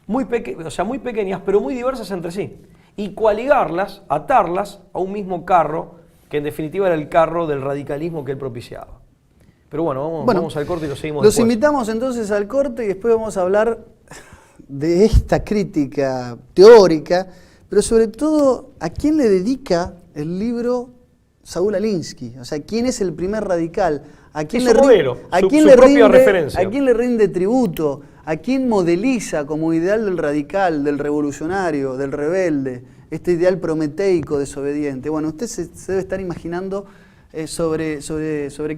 muy pequeñas, pero muy diversas entre sí, y coaligarlas, atarlas a un mismo carro, que en definitiva era el carro del radicalismo que él propiciaba. Pero bueno, vamos al corte y lo seguimos después. Los invitamos entonces al corte y después vamos a hablar de esta crítica teórica, pero sobre todo, ¿a quién le dedica el libro Saúl Alinsky? O sea, ¿quién es el primer radical? ¿A quién le rinde tributo? ¿A quién modeliza como ideal del radical, del revolucionario, del rebelde? Este ideal prometeico, desobediente. Bueno, usted se debe estar imaginando sobre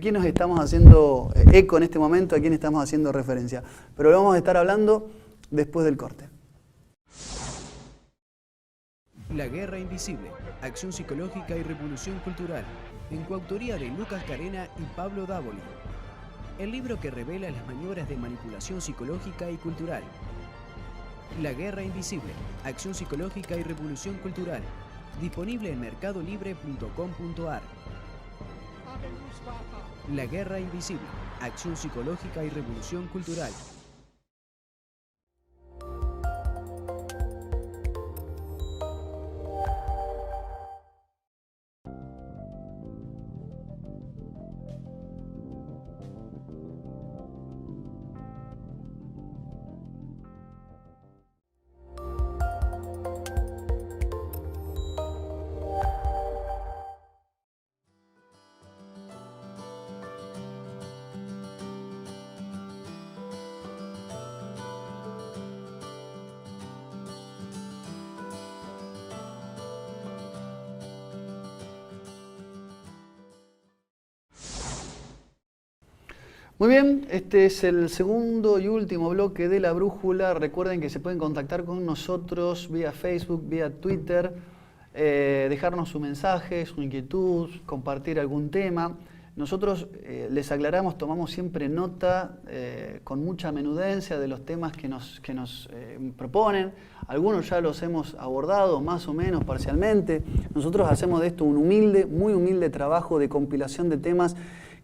quién nos estamos haciendo eco en este momento, a quién estamos haciendo referencia. Pero lo vamos a estar hablando después del corte. La Guerra Invisible, Acción Psicológica y Revolución Cultural, en coautoría de Lucas Carena y Pablo Dávoli. El libro que revela las maniobras de manipulación psicológica y cultural. La Guerra Invisible, Acción Psicológica y Revolución Cultural, disponible en mercadolibre.com.ar. La Guerra Invisible, Acción Psicológica y Revolución Cultural. Muy bien, este es el segundo y último bloque de La Brújula. Recuerden que se pueden contactar con nosotros vía Facebook, vía Twitter, dejarnos su mensaje, su inquietud, compartir algún tema. Nosotros les aclaramos, tomamos siempre nota con mucha menudencia de los temas que nos proponen. Algunos ya los hemos abordado más o menos parcialmente. Nosotros hacemos de esto un humilde, muy humilde trabajo de compilación de temas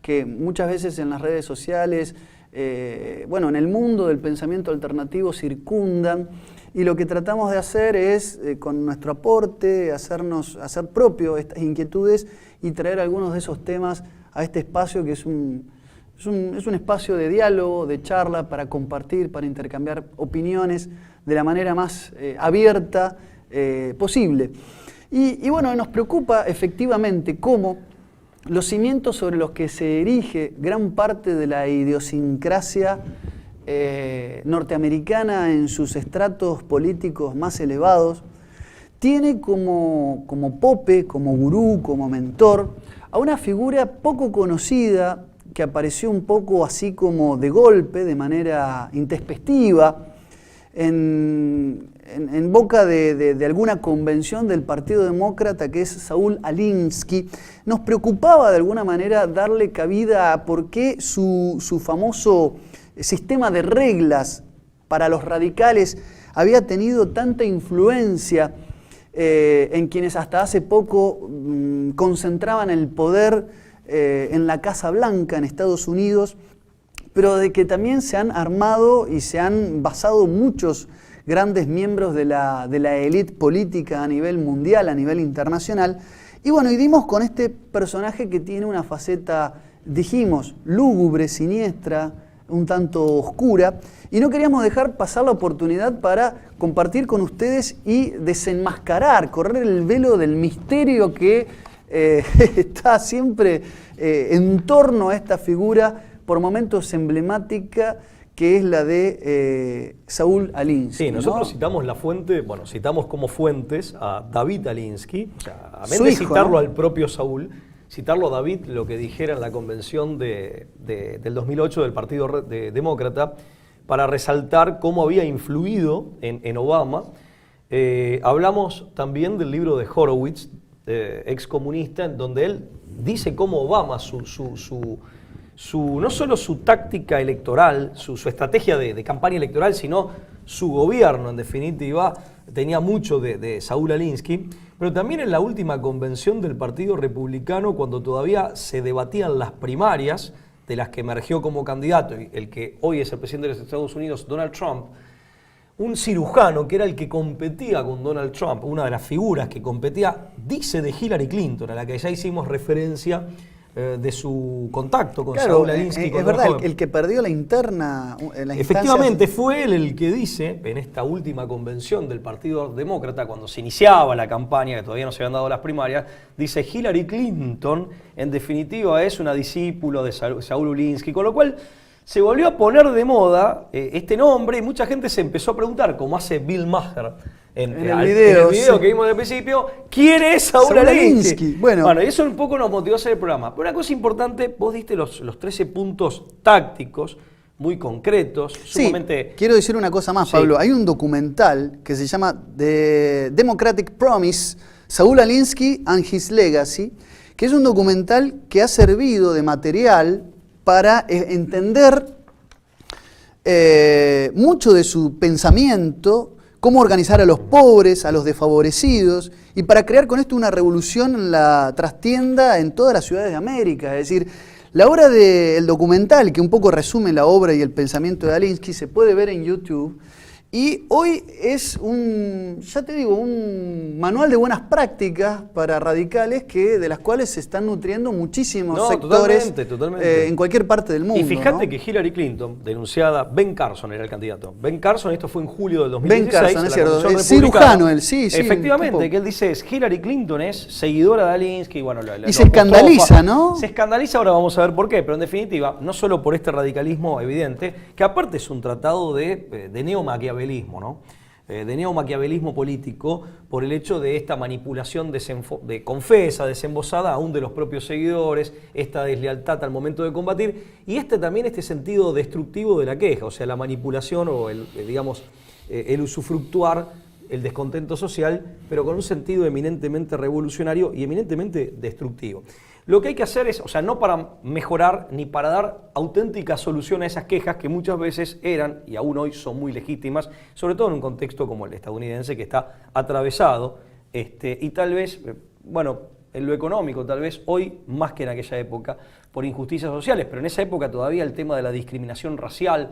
que muchas veces en las redes sociales, en el mundo del pensamiento alternativo circundan, y lo que tratamos de hacer es, con nuestro aporte, hacer propio estas inquietudes y traer algunos de esos temas a este espacio que es un espacio de diálogo, de charla, para compartir, para intercambiar opiniones de la manera más abierta posible. Y bueno, nos preocupa efectivamente cómo los cimientos sobre los que se erige gran parte de la idiosincrasia norteamericana en sus estratos políticos más elevados, tiene como pope, como gurú, como mentor, a una figura poco conocida que apareció un poco así como de golpe, de manera intempestiva, en boca de alguna convención del Partido Demócrata, que es Saúl Alinsky. Nos preocupaba de alguna manera darle cabida a por qué su famoso sistema de reglas para los radicales había tenido tanta influencia en quienes hasta hace poco concentraban el poder en la Casa Blanca en Estados Unidos, pero de que también se han armado y se han basado muchos grandes miembros de la élite política a nivel mundial, a nivel internacional. Y bueno, y dimos con este personaje que tiene una faceta, dijimos, lúgubre, siniestra, un tanto oscura, y no queríamos dejar pasar la oportunidad para compartir con ustedes y desenmascarar, correr el velo del misterio que está siempre en torno a esta figura, por momentos emblemática, que es la de Saúl Alinsky. Sí, nosotros ¿no? citamos la fuente, bueno, citamos como fuentes a David Alinsky, o sea, a Su de hijo, citarlo, ¿no? al propio Saúl, citarlo a David, lo que dijera en la convención del 2008 del Partido Demócrata, para resaltar cómo había influido en Obama. Hablamos también del libro de Horowitz, excomunista, en donde él dice cómo Obama, no solo su táctica electoral, su estrategia de campaña electoral, sino su gobierno, en definitiva, tenía mucho de Saúl Alinsky, pero también en la última convención del Partido Republicano, cuando todavía se debatían las primarias, de las que emergió como candidato el que hoy es el presidente de los Estados Unidos, Donald Trump, un cirujano que era el que competía con Donald Trump, una de las figuras que competía, dice de Hillary Clinton, a la que ya hicimos referencia, de su contacto con Saúl Alinsky. Es verdad, el que perdió la interna en las efectivamente, instancias. fue él el que dice, en esta última convención del Partido Demócrata, cuando se iniciaba la campaña, que todavía no se habían dado las primarias, dice Hillary Clinton, en definitiva, es una discípulo de Saúl Alinsky, con lo cual se volvió a poner de moda este nombre y mucha gente se empezó a preguntar, como hace Bill Maher en el video sí, que vimos al principio, ¿quién es Saúl Alinsky? Bueno, Y eso un poco nos motivó a hacer el programa. Pero una cosa importante, vos diste los 13 puntos tácticos, muy concretos, sumamente... Sí, quiero decir una cosa más, Pablo. Hay un documental que se llama The Democratic Promise, Saúl Alinsky and His Legacy, que es un documental que ha servido de material para entender mucho de su pensamiento, cómo organizar a los pobres, a los desfavorecidos, y para crear con esto una revolución en la trastienda en todas las ciudades de América. Es decir, la obra del documental, que un poco resume la obra y el pensamiento de Alinsky, se puede ver en YouTube. Y hoy es un manual de buenas prácticas para radicales de las cuales se están nutriendo muchísimos sectores totalmente. En cualquier parte del mundo. Y fíjate, ¿no? que Hillary Clinton, denunciada, Ben Carson era el candidato. Ben Carson, esto fue en julio del 2016. Ben Carson, es cierto, es cirujano él, sí. Efectivamente, que él dice, Hillary Clinton es seguidora de Alinsky, bueno, y se escandaliza, ¿no? Se escandaliza, ahora vamos a ver por qué, pero en definitiva, no solo por este radicalismo evidente, que aparte es un tratado de neomaquiavelismo, ¿no? De neomaquiavelismo político, por el hecho de esta manipulación confesa, desembosada aún de los propios seguidores, esta deslealtad al momento de combatir, y también este sentido destructivo de la queja, o sea, la manipulación o el usufructuar el descontento social, pero con un sentido eminentemente revolucionario y eminentemente destructivo. Lo que hay que hacer es, o sea, no para mejorar ni para dar auténtica solución a esas quejas que muchas veces eran, y aún hoy son muy legítimas, sobre todo en un contexto como el estadounidense que está atravesado, y tal vez, en lo económico, tal vez hoy más que en aquella época, por injusticias sociales, pero en esa época todavía el tema de la discriminación racial,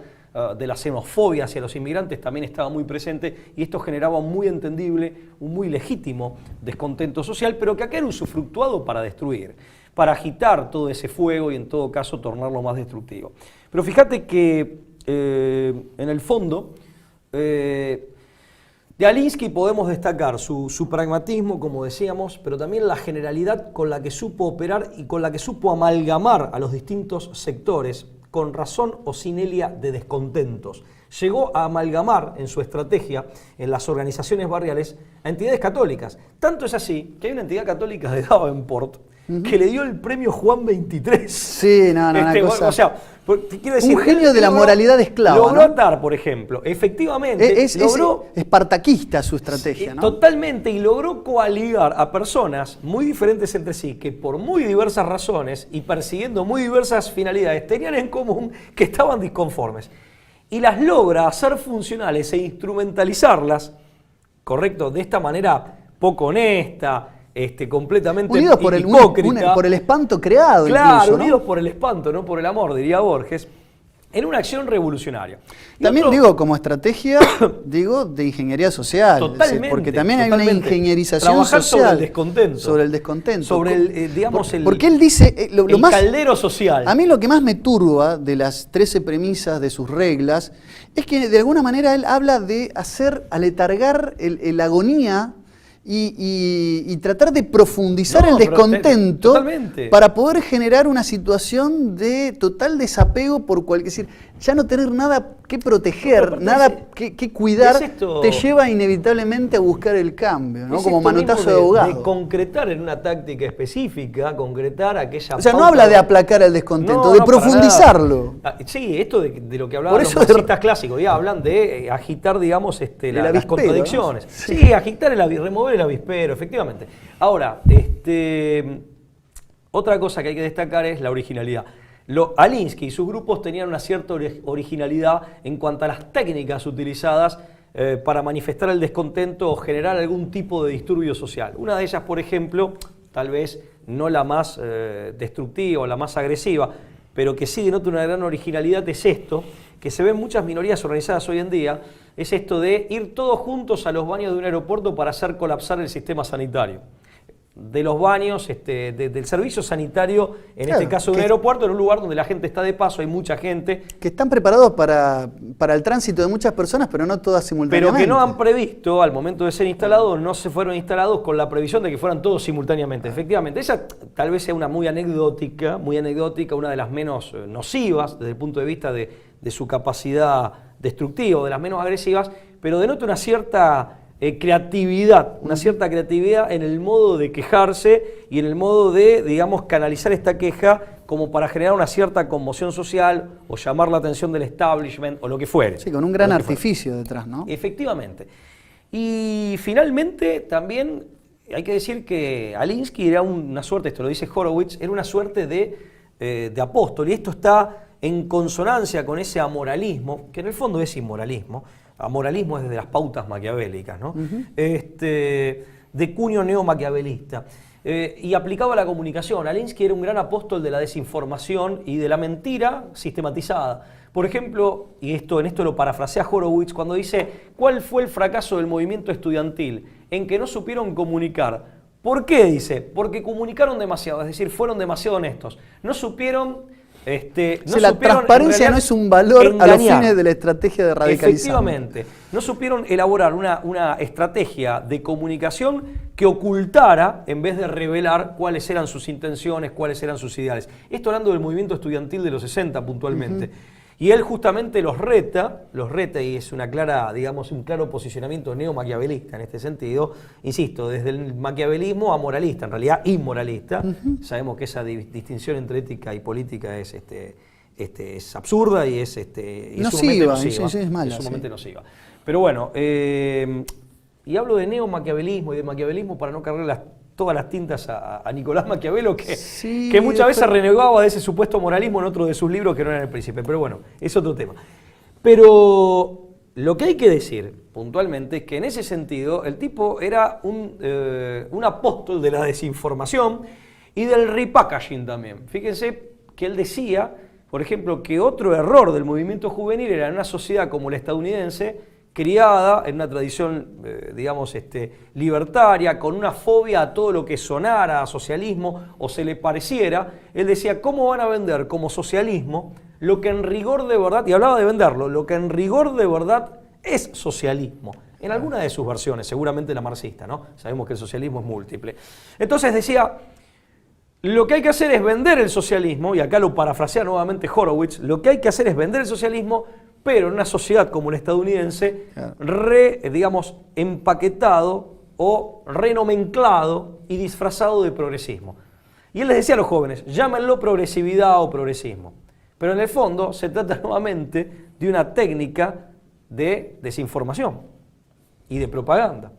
de la xenofobia hacia los inmigrantes también estaba muy presente, y esto generaba un muy entendible, un muy legítimo descontento social, pero que acá era usufructuado para destruir, para agitar todo ese fuego y en todo caso tornarlo más destructivo. Pero fíjate que en el fondo de Alinsky podemos destacar su pragmatismo, como decíamos, pero también la generalidad con la que supo operar y con la que supo amalgamar a los distintos sectores, con razón o sin elia de descontentos. Llegó a amalgamar en su estrategia, en las organizaciones barriales, a entidades católicas. Tanto es así que hay una entidad católica de Davenport que le dio el premio Juan 23. Sí, una cosa... O sea, quiero decir, un genio de la moralidad esclava, logró ¿no? atar, por ejemplo, efectivamente, logró... Es espartaquista su estrategia, ¿no? Totalmente, y logró coaligar a personas muy diferentes entre sí, que por muy diversas razones y persiguiendo muy diversas finalidades, tenían en común que estaban disconformes. Y las logra hacer funcionales e instrumentalizarlas, ¿correcto? De esta manera poco honesta, completamente unidos por hipócrita. Por el espanto creado, claro, incluso, ¿no? unidos por el espanto, no por el amor, diría Borges, en una acción revolucionaria. También como estrategia, de ingeniería social. Totalmente. Es decir, porque también hay una ingenierización trabajar social. Sobre el descontento. Sobre el porque él dice... el caldero social. A mí lo que más me turba de las 13 premisas de sus reglas es que de alguna manera él habla de aletargar la agonía y tratar de profundizar el No, pero descontento totalmente. para poder generar una situación de total desapego por cualquier... Es decir, ya no tener nada que proteger, Pero nada que cuidar, es esto- te lleva inevitablemente a buscar el cambio, ¿no? Es Como esto manotazo mismo de ahogado. de concretar en una táctica específica, concretar aquella O sea, no pauta habla de aplacar el descontento, No, de no, para profundizarlo. nada. Sí, esto de lo que hablaban Por los eso marxistas clásicos, ya hablan de agitar, digamos, El las avispero, contradicciones. ¿no? Sí, agitar remover el avispero, efectivamente. Ahora, otra cosa que hay que destacar es la originalidad. Alinsky y sus grupos tenían una cierta originalidad en cuanto a las técnicas utilizadas para manifestar el descontento o generar algún tipo de disturbio social. Una de ellas, por ejemplo, tal vez no la más destructiva o la más agresiva, pero que sí denota una gran originalidad, es esto, que se ve en muchas minorías organizadas hoy en día, es esto de ir todos juntos a los baños de un aeropuerto para hacer colapsar el sistema sanitario. De los baños, del servicio sanitario, en Claro, este caso de un aeropuerto, en un lugar donde la gente está de paso, hay mucha gente, Que están preparados para el tránsito de muchas personas, pero no todas pero simultáneamente. que no han previsto, al momento de ser instalados, no se fueron instalados con la previsión de que fueran todos simultáneamente. Efectivamente, esa tal vez sea una muy anecdótica, una de las menos nocivas desde el punto de vista de su capacidad destructiva, de las menos agresivas, pero denota una cierta creatividad, en el modo de quejarse y en el modo de, digamos, canalizar esta queja como para generar una cierta conmoción social o llamar la atención del establishment o lo que fuere. Sí, con un gran artificio detrás, ¿no? Efectivamente. Y finalmente también hay que decir que Alinsky era una suerte, esto lo dice Horowitz, era una suerte de apóstol, y esto está en consonancia con ese amoralismo, que en el fondo es inmoralismo. Amoralismo es desde las pautas maquiavélicas, ¿no? De cuño neo-maquiavelista. Y aplicado a la comunicación. Alinsky era un gran apóstol de la desinformación y de la mentira sistematizada. Por ejemplo, y en esto lo parafrasea Horowitz, cuando dice, ¿cuál fue el fracaso del movimiento estudiantil? En que no supieron comunicar. ¿Por qué? Dice, porque comunicaron demasiado, es decir, fueron demasiado honestos. No supieron... la transparencia no es un valor a los fines de la estrategia de radicalización. Efectivamente. No supieron elaborar una estrategia de comunicación que ocultara, en vez de revelar cuáles eran sus intenciones, cuáles eran sus ideales. Esto hablando del movimiento estudiantil de los 60 puntualmente. Y él justamente los reta y es una clara, digamos, un claro posicionamiento neo-maquiavelista en este sentido, insisto, desde el maquiavelismo a moralista, en realidad inmoralista. Sabemos que esa distinción entre ética y política es absurda y es sumamente nociva. Es mala, sumamente nociva. Pero bueno, y hablo de neo-maquiavelismo y de maquiavelismo para no cargar todas las tintas a Nicolás Maquiavelo, que muchas veces renegaba de ese supuesto moralismo en otro de sus libros que no era El Príncipe. Pero bueno, es otro tema. Pero lo que hay que decir puntualmente es que en ese sentido el tipo era un apóstol de la desinformación y del repackaging también. Fíjense que él decía, por ejemplo, que otro error del movimiento juvenil era en una sociedad como la estadounidense, criada en una tradición, digamos, libertaria, con una fobia a todo lo que sonara a socialismo o se le pareciera. Él decía, ¿cómo van a vender como socialismo lo que en rigor de verdad, y hablaba de venderlo, lo que en rigor de verdad es socialismo? En alguna de sus versiones, seguramente la marxista, ¿no? Sabemos que el socialismo es múltiple. Entonces decía, lo que hay que hacer es vender el socialismo, y acá lo parafrasea nuevamente Horowitz, lo que hay que hacer es vender el socialismo, pero en una sociedad como la estadounidense, digamos, empaquetado o renomenclado y disfrazado de progresismo. Y él les decía a los jóvenes, llámenlo progresividad o progresismo. Pero en el fondo se trata nuevamente de una técnica de desinformación y de propaganda.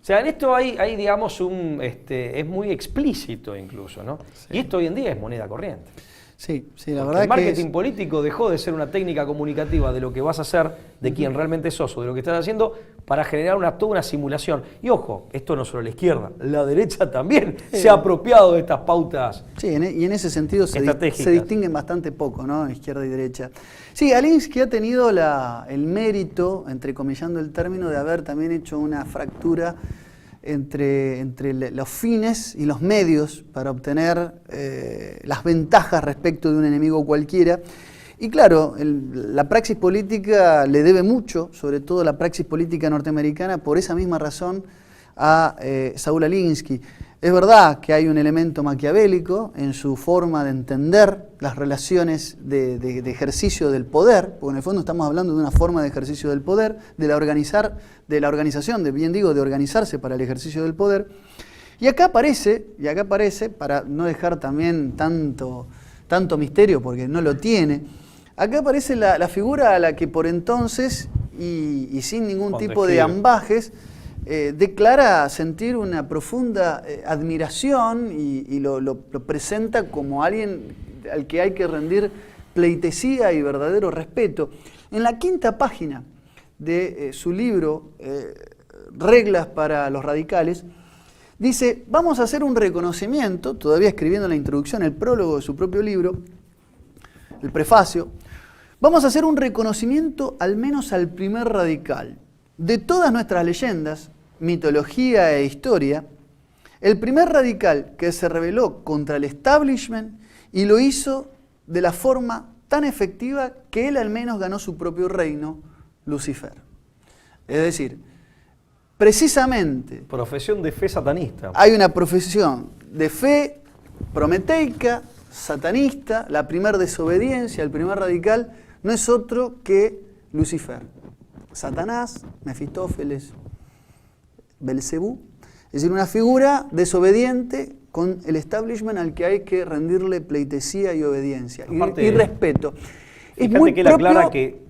O sea, en esto hay digamos, es muy explícito incluso, ¿no? Sí. Y esto hoy en día es moneda corriente. Sí, la Porque verdad el marketing político dejó de ser una técnica comunicativa de lo que vas a hacer, de quién realmente sos o de lo que estás haciendo, para generar toda una simulación. Y ojo, esto no solo la izquierda, la derecha también se ha apropiado de estas pautas. Sí, y en ese sentido se distinguen bastante poco, ¿no? Izquierda y derecha. Sí, Alinsky ha tenido el mérito, entrecomillando el término, de haber también hecho una fractura entre los fines y los medios para obtener las ventajas respecto de un enemigo cualquiera. Y claro, la praxis política le debe mucho, sobre todo la praxis política norteamericana, por esa misma razón, a Saúl Alinsky. Es verdad que hay un elemento maquiavélico en su forma de entender las relaciones de ejercicio del poder, porque en el fondo estamos hablando de una forma de ejercicio del poder, de la organización, de organizarse para el ejercicio del poder. Y acá aparece, para no dejar también tanto misterio, porque no lo tiene, acá aparece la figura a la que por entonces, y sin ningún tipo de ambajes, declara sentir una profunda admiración y lo presenta como alguien al que hay que rendir pleitesía y verdadero respeto. En la 5ª página de su libro, Reglas para los Radicales, dice, vamos a hacer un reconocimiento, todavía escribiendo la introducción, el prólogo de su propio libro, el prefacio, vamos a hacer un reconocimiento al menos al primer radical. De todas nuestras leyendas, mitología e historia, el primer radical que se rebeló contra el establishment y lo hizo de la forma tan efectiva que él al menos ganó su propio reino, Lucifer. Es decir, precisamente... Profesión de fe satanista. Hay una profesión de fe prometeica, satanista, la primera desobediencia, el primer radical, no es otro que Lucifer. Satanás, Mefistófeles, Belcebú, es decir, una figura desobediente con el establishment al que hay que rendirle pleitesía y obediencia y respeto. Es muy que él aclara que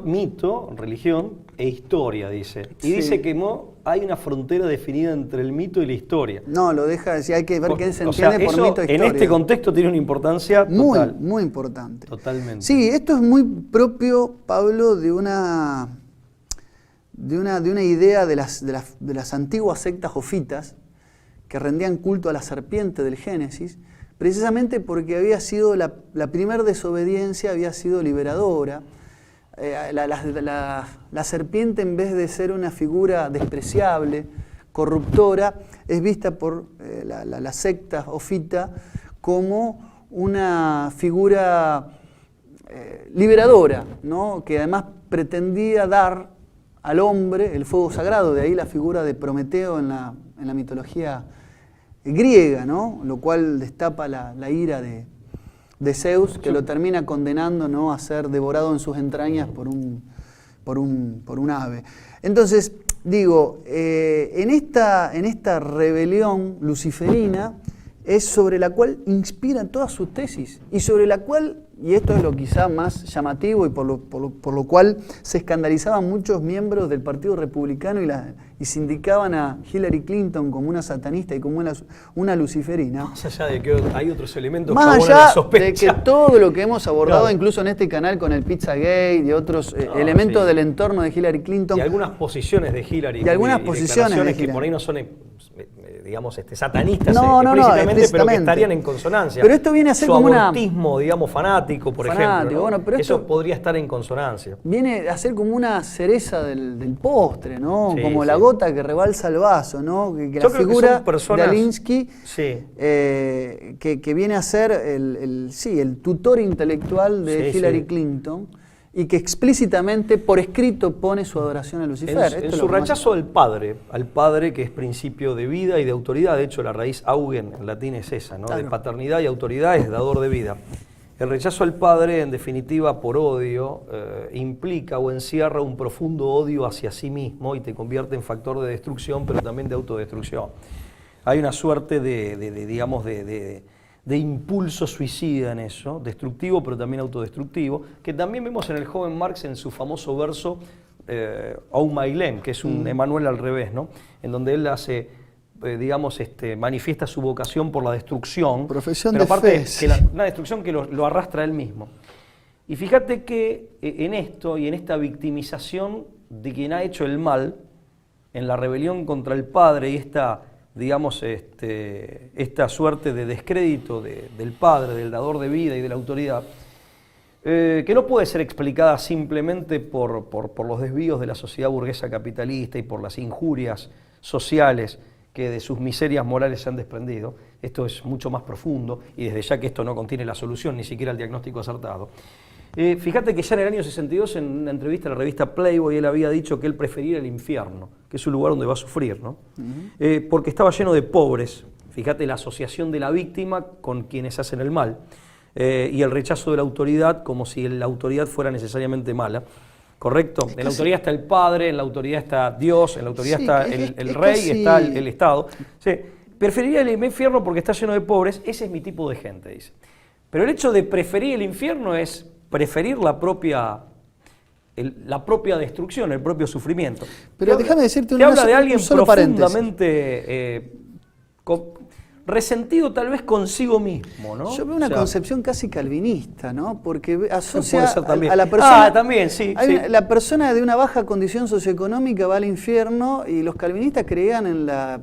mito, religión e historia, dice. Y dice que no hay una frontera definida entre el mito y la historia. No, lo deja decir, hay que ver qué se entiende por mito e historia. En este contexto tiene una importancia total. Muy importante. Totalmente. Sí, esto es muy propio, Pablo, de una idea de las antiguas sectas jofitas que rendían culto a la serpiente del Génesis, precisamente porque había sido la primera desobediencia, había sido liberadora. La serpiente, en vez de ser una figura despreciable, corruptora, es vista por la secta jofita como una figura liberadora, ¿no? Que además pretendía dar al hombre el fuego sagrado, de ahí la figura de Prometeo en la mitología griega, ¿no? Lo cual destapa la ira de Zeus, que lo termina condenando, ¿no?, a ser devorado en sus entrañas por un ave. Entonces, digo, en esta rebelión luciferina es sobre la cual inspiran todas sus tesis y sobre la cual, y esto es lo quizá más llamativo y por lo cual se escandalizaban muchos miembros del Partido Republicano y se indicaban a Hillary Clinton como una satanista y como una luciferina. Más allá de que hay otros elementos más que allá la sospecha. de que todo lo que hemos abordado, claro, incluso en este canal con el Pizzagate y otros elementos del entorno de Hillary Clinton. Y algunas posiciones de Hillary. Y algunas posiciones de Hillary. Que por ahí no son, digamos, satanistas explícitamente, pero que estarían en consonancia. Pero esto viene a ser su como abortismo, digamos, fanático, por ejemplo, ¿no? Bueno, pero eso podría estar en consonancia. Viene a ser como una cereza del postre, ¿no? Sí, como la gota que rebalsa el vaso, ¿no? Que la figura de Alinsky, que viene a ser el tutor intelectual de Hillary Clinton, y que explícitamente por escrito pone su adoración a Lucifer. En su rechazo al padre que es principio de vida y de autoridad. De hecho, la raíz augen en latín es esa, ¿no? Claro. De paternidad y autoridad es dador de vida. El rechazo al padre, en definitiva, por odio, implica o encierra un profundo odio hacia sí mismo y te convierte en factor de destrucción, pero también de autodestrucción. Hay una suerte de impulso suicida en eso, destructivo pero también autodestructivo, que también vemos en el joven Marx en su famoso verso Ou Mailem, que es un Emanuel al revés, ¿no? En donde él hace, manifiesta su vocación por la destrucción, profesión pero de aparte fe, una destrucción que lo arrastra él mismo. Y fíjate que en esto y en esta victimización de quien ha hecho el mal, en la rebelión contra el padre y esta suerte de descrédito del padre, del dador de vida y de la autoridad, que no puede ser explicada simplemente por los desvíos de la sociedad burguesa capitalista y por las injurias sociales que de sus miserias morales se han desprendido. Esto es mucho más profundo y desde ya que esto no contiene la solución, ni siquiera el diagnóstico acertado. Fíjate que ya en el año 62, en una entrevista a la revista Playboy, él había dicho que él prefería el infierno, que es un lugar donde va a sufrir, ¿no? Porque estaba lleno de pobres. Fíjate la asociación de la víctima con quienes hacen el mal. Y el rechazo de la autoridad, como si la autoridad fuera necesariamente mala. ¿Correcto? En la autoridad está el padre, en la autoridad está Dios, en la autoridad está el rey y está el Estado. Sí, preferiría el infierno porque está lleno de pobres, ese es mi tipo de gente, dice. Pero el hecho de preferir el infierno es preferir la propia destrucción, el propio sufrimiento. Pero déjame decirte te habla de alguien solo profundamente resentido tal vez consigo mismo, ¿no? Yo veo una concepción casi calvinista, ¿no? Porque asocia también a la persona... también, sí. La persona de una baja condición socioeconómica va al infierno y los calvinistas creían en la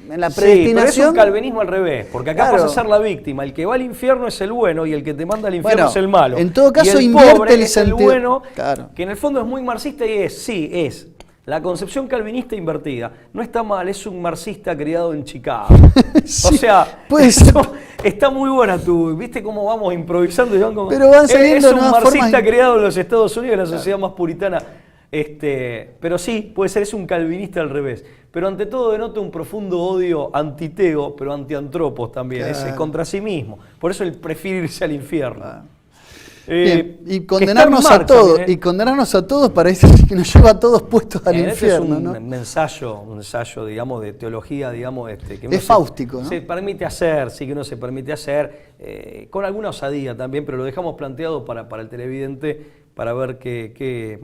predestinación. Sí, pero es un calvinismo al revés, porque acá pasa a ser la víctima. El que va al infierno es el bueno y el que te manda al infierno es el malo. En todo caso, y el invierte pobre el es sentido. El bueno, claro. Que en el fondo es muy marxista y es la concepción calvinista invertida. No está mal, es un marxista criado en Chicago. Sí, o sea, está muy buena tú. ¿Viste cómo vamos improvisando? Y van como, pero van saliendo es un marxista formas... criado en los Estados Unidos, en la sociedad más puritana. Pero sí, puede ser, es un calvinista al revés. Pero ante todo denota un profundo odio antiteo, pero antiantropos también, claro. es contra sí mismo. Por eso él prefiere irse al infierno. Claro. Bien, y condenarnos a todos, también, y condenarnos a todos para eso que nos lleva a todos puestos al infierno, es ¿no? un ensayo, digamos, de teología, digamos, que uno es fáustico, ¿no? se permite hacer, sí que uno se permite hacer, con alguna osadía también, pero lo dejamos planteado para el televidente, para ver que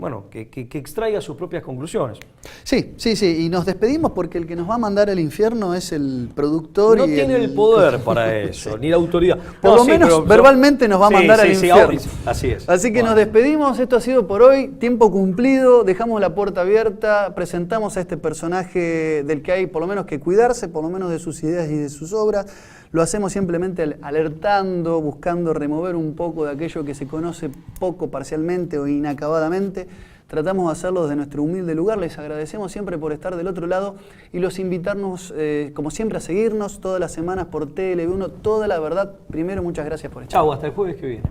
extraiga sus propias conclusiones. Sí, y nos despedimos porque el que nos va a mandar al infierno es el productor. No tiene el poder para eso, sí. Ni la autoridad. Por lo menos verbalmente nos va a mandar al infierno. Así es. Así que nos despedimos, esto ha sido por hoy, tiempo cumplido, dejamos la puerta abierta, presentamos a este personaje del que hay por lo menos que cuidarse, por lo menos de sus ideas y de sus obras. Lo hacemos simplemente alertando, buscando remover un poco de aquello que se conoce poco, parcialmente o inacabadamente. Tratamos de hacerlo desde nuestro humilde lugar. Les agradecemos siempre por estar del otro lado y los invitarnos, como siempre, a seguirnos todas las semanas por TLV1, Toda la Verdad. Primero, muchas gracias por estar. Chau, hasta el jueves que viene.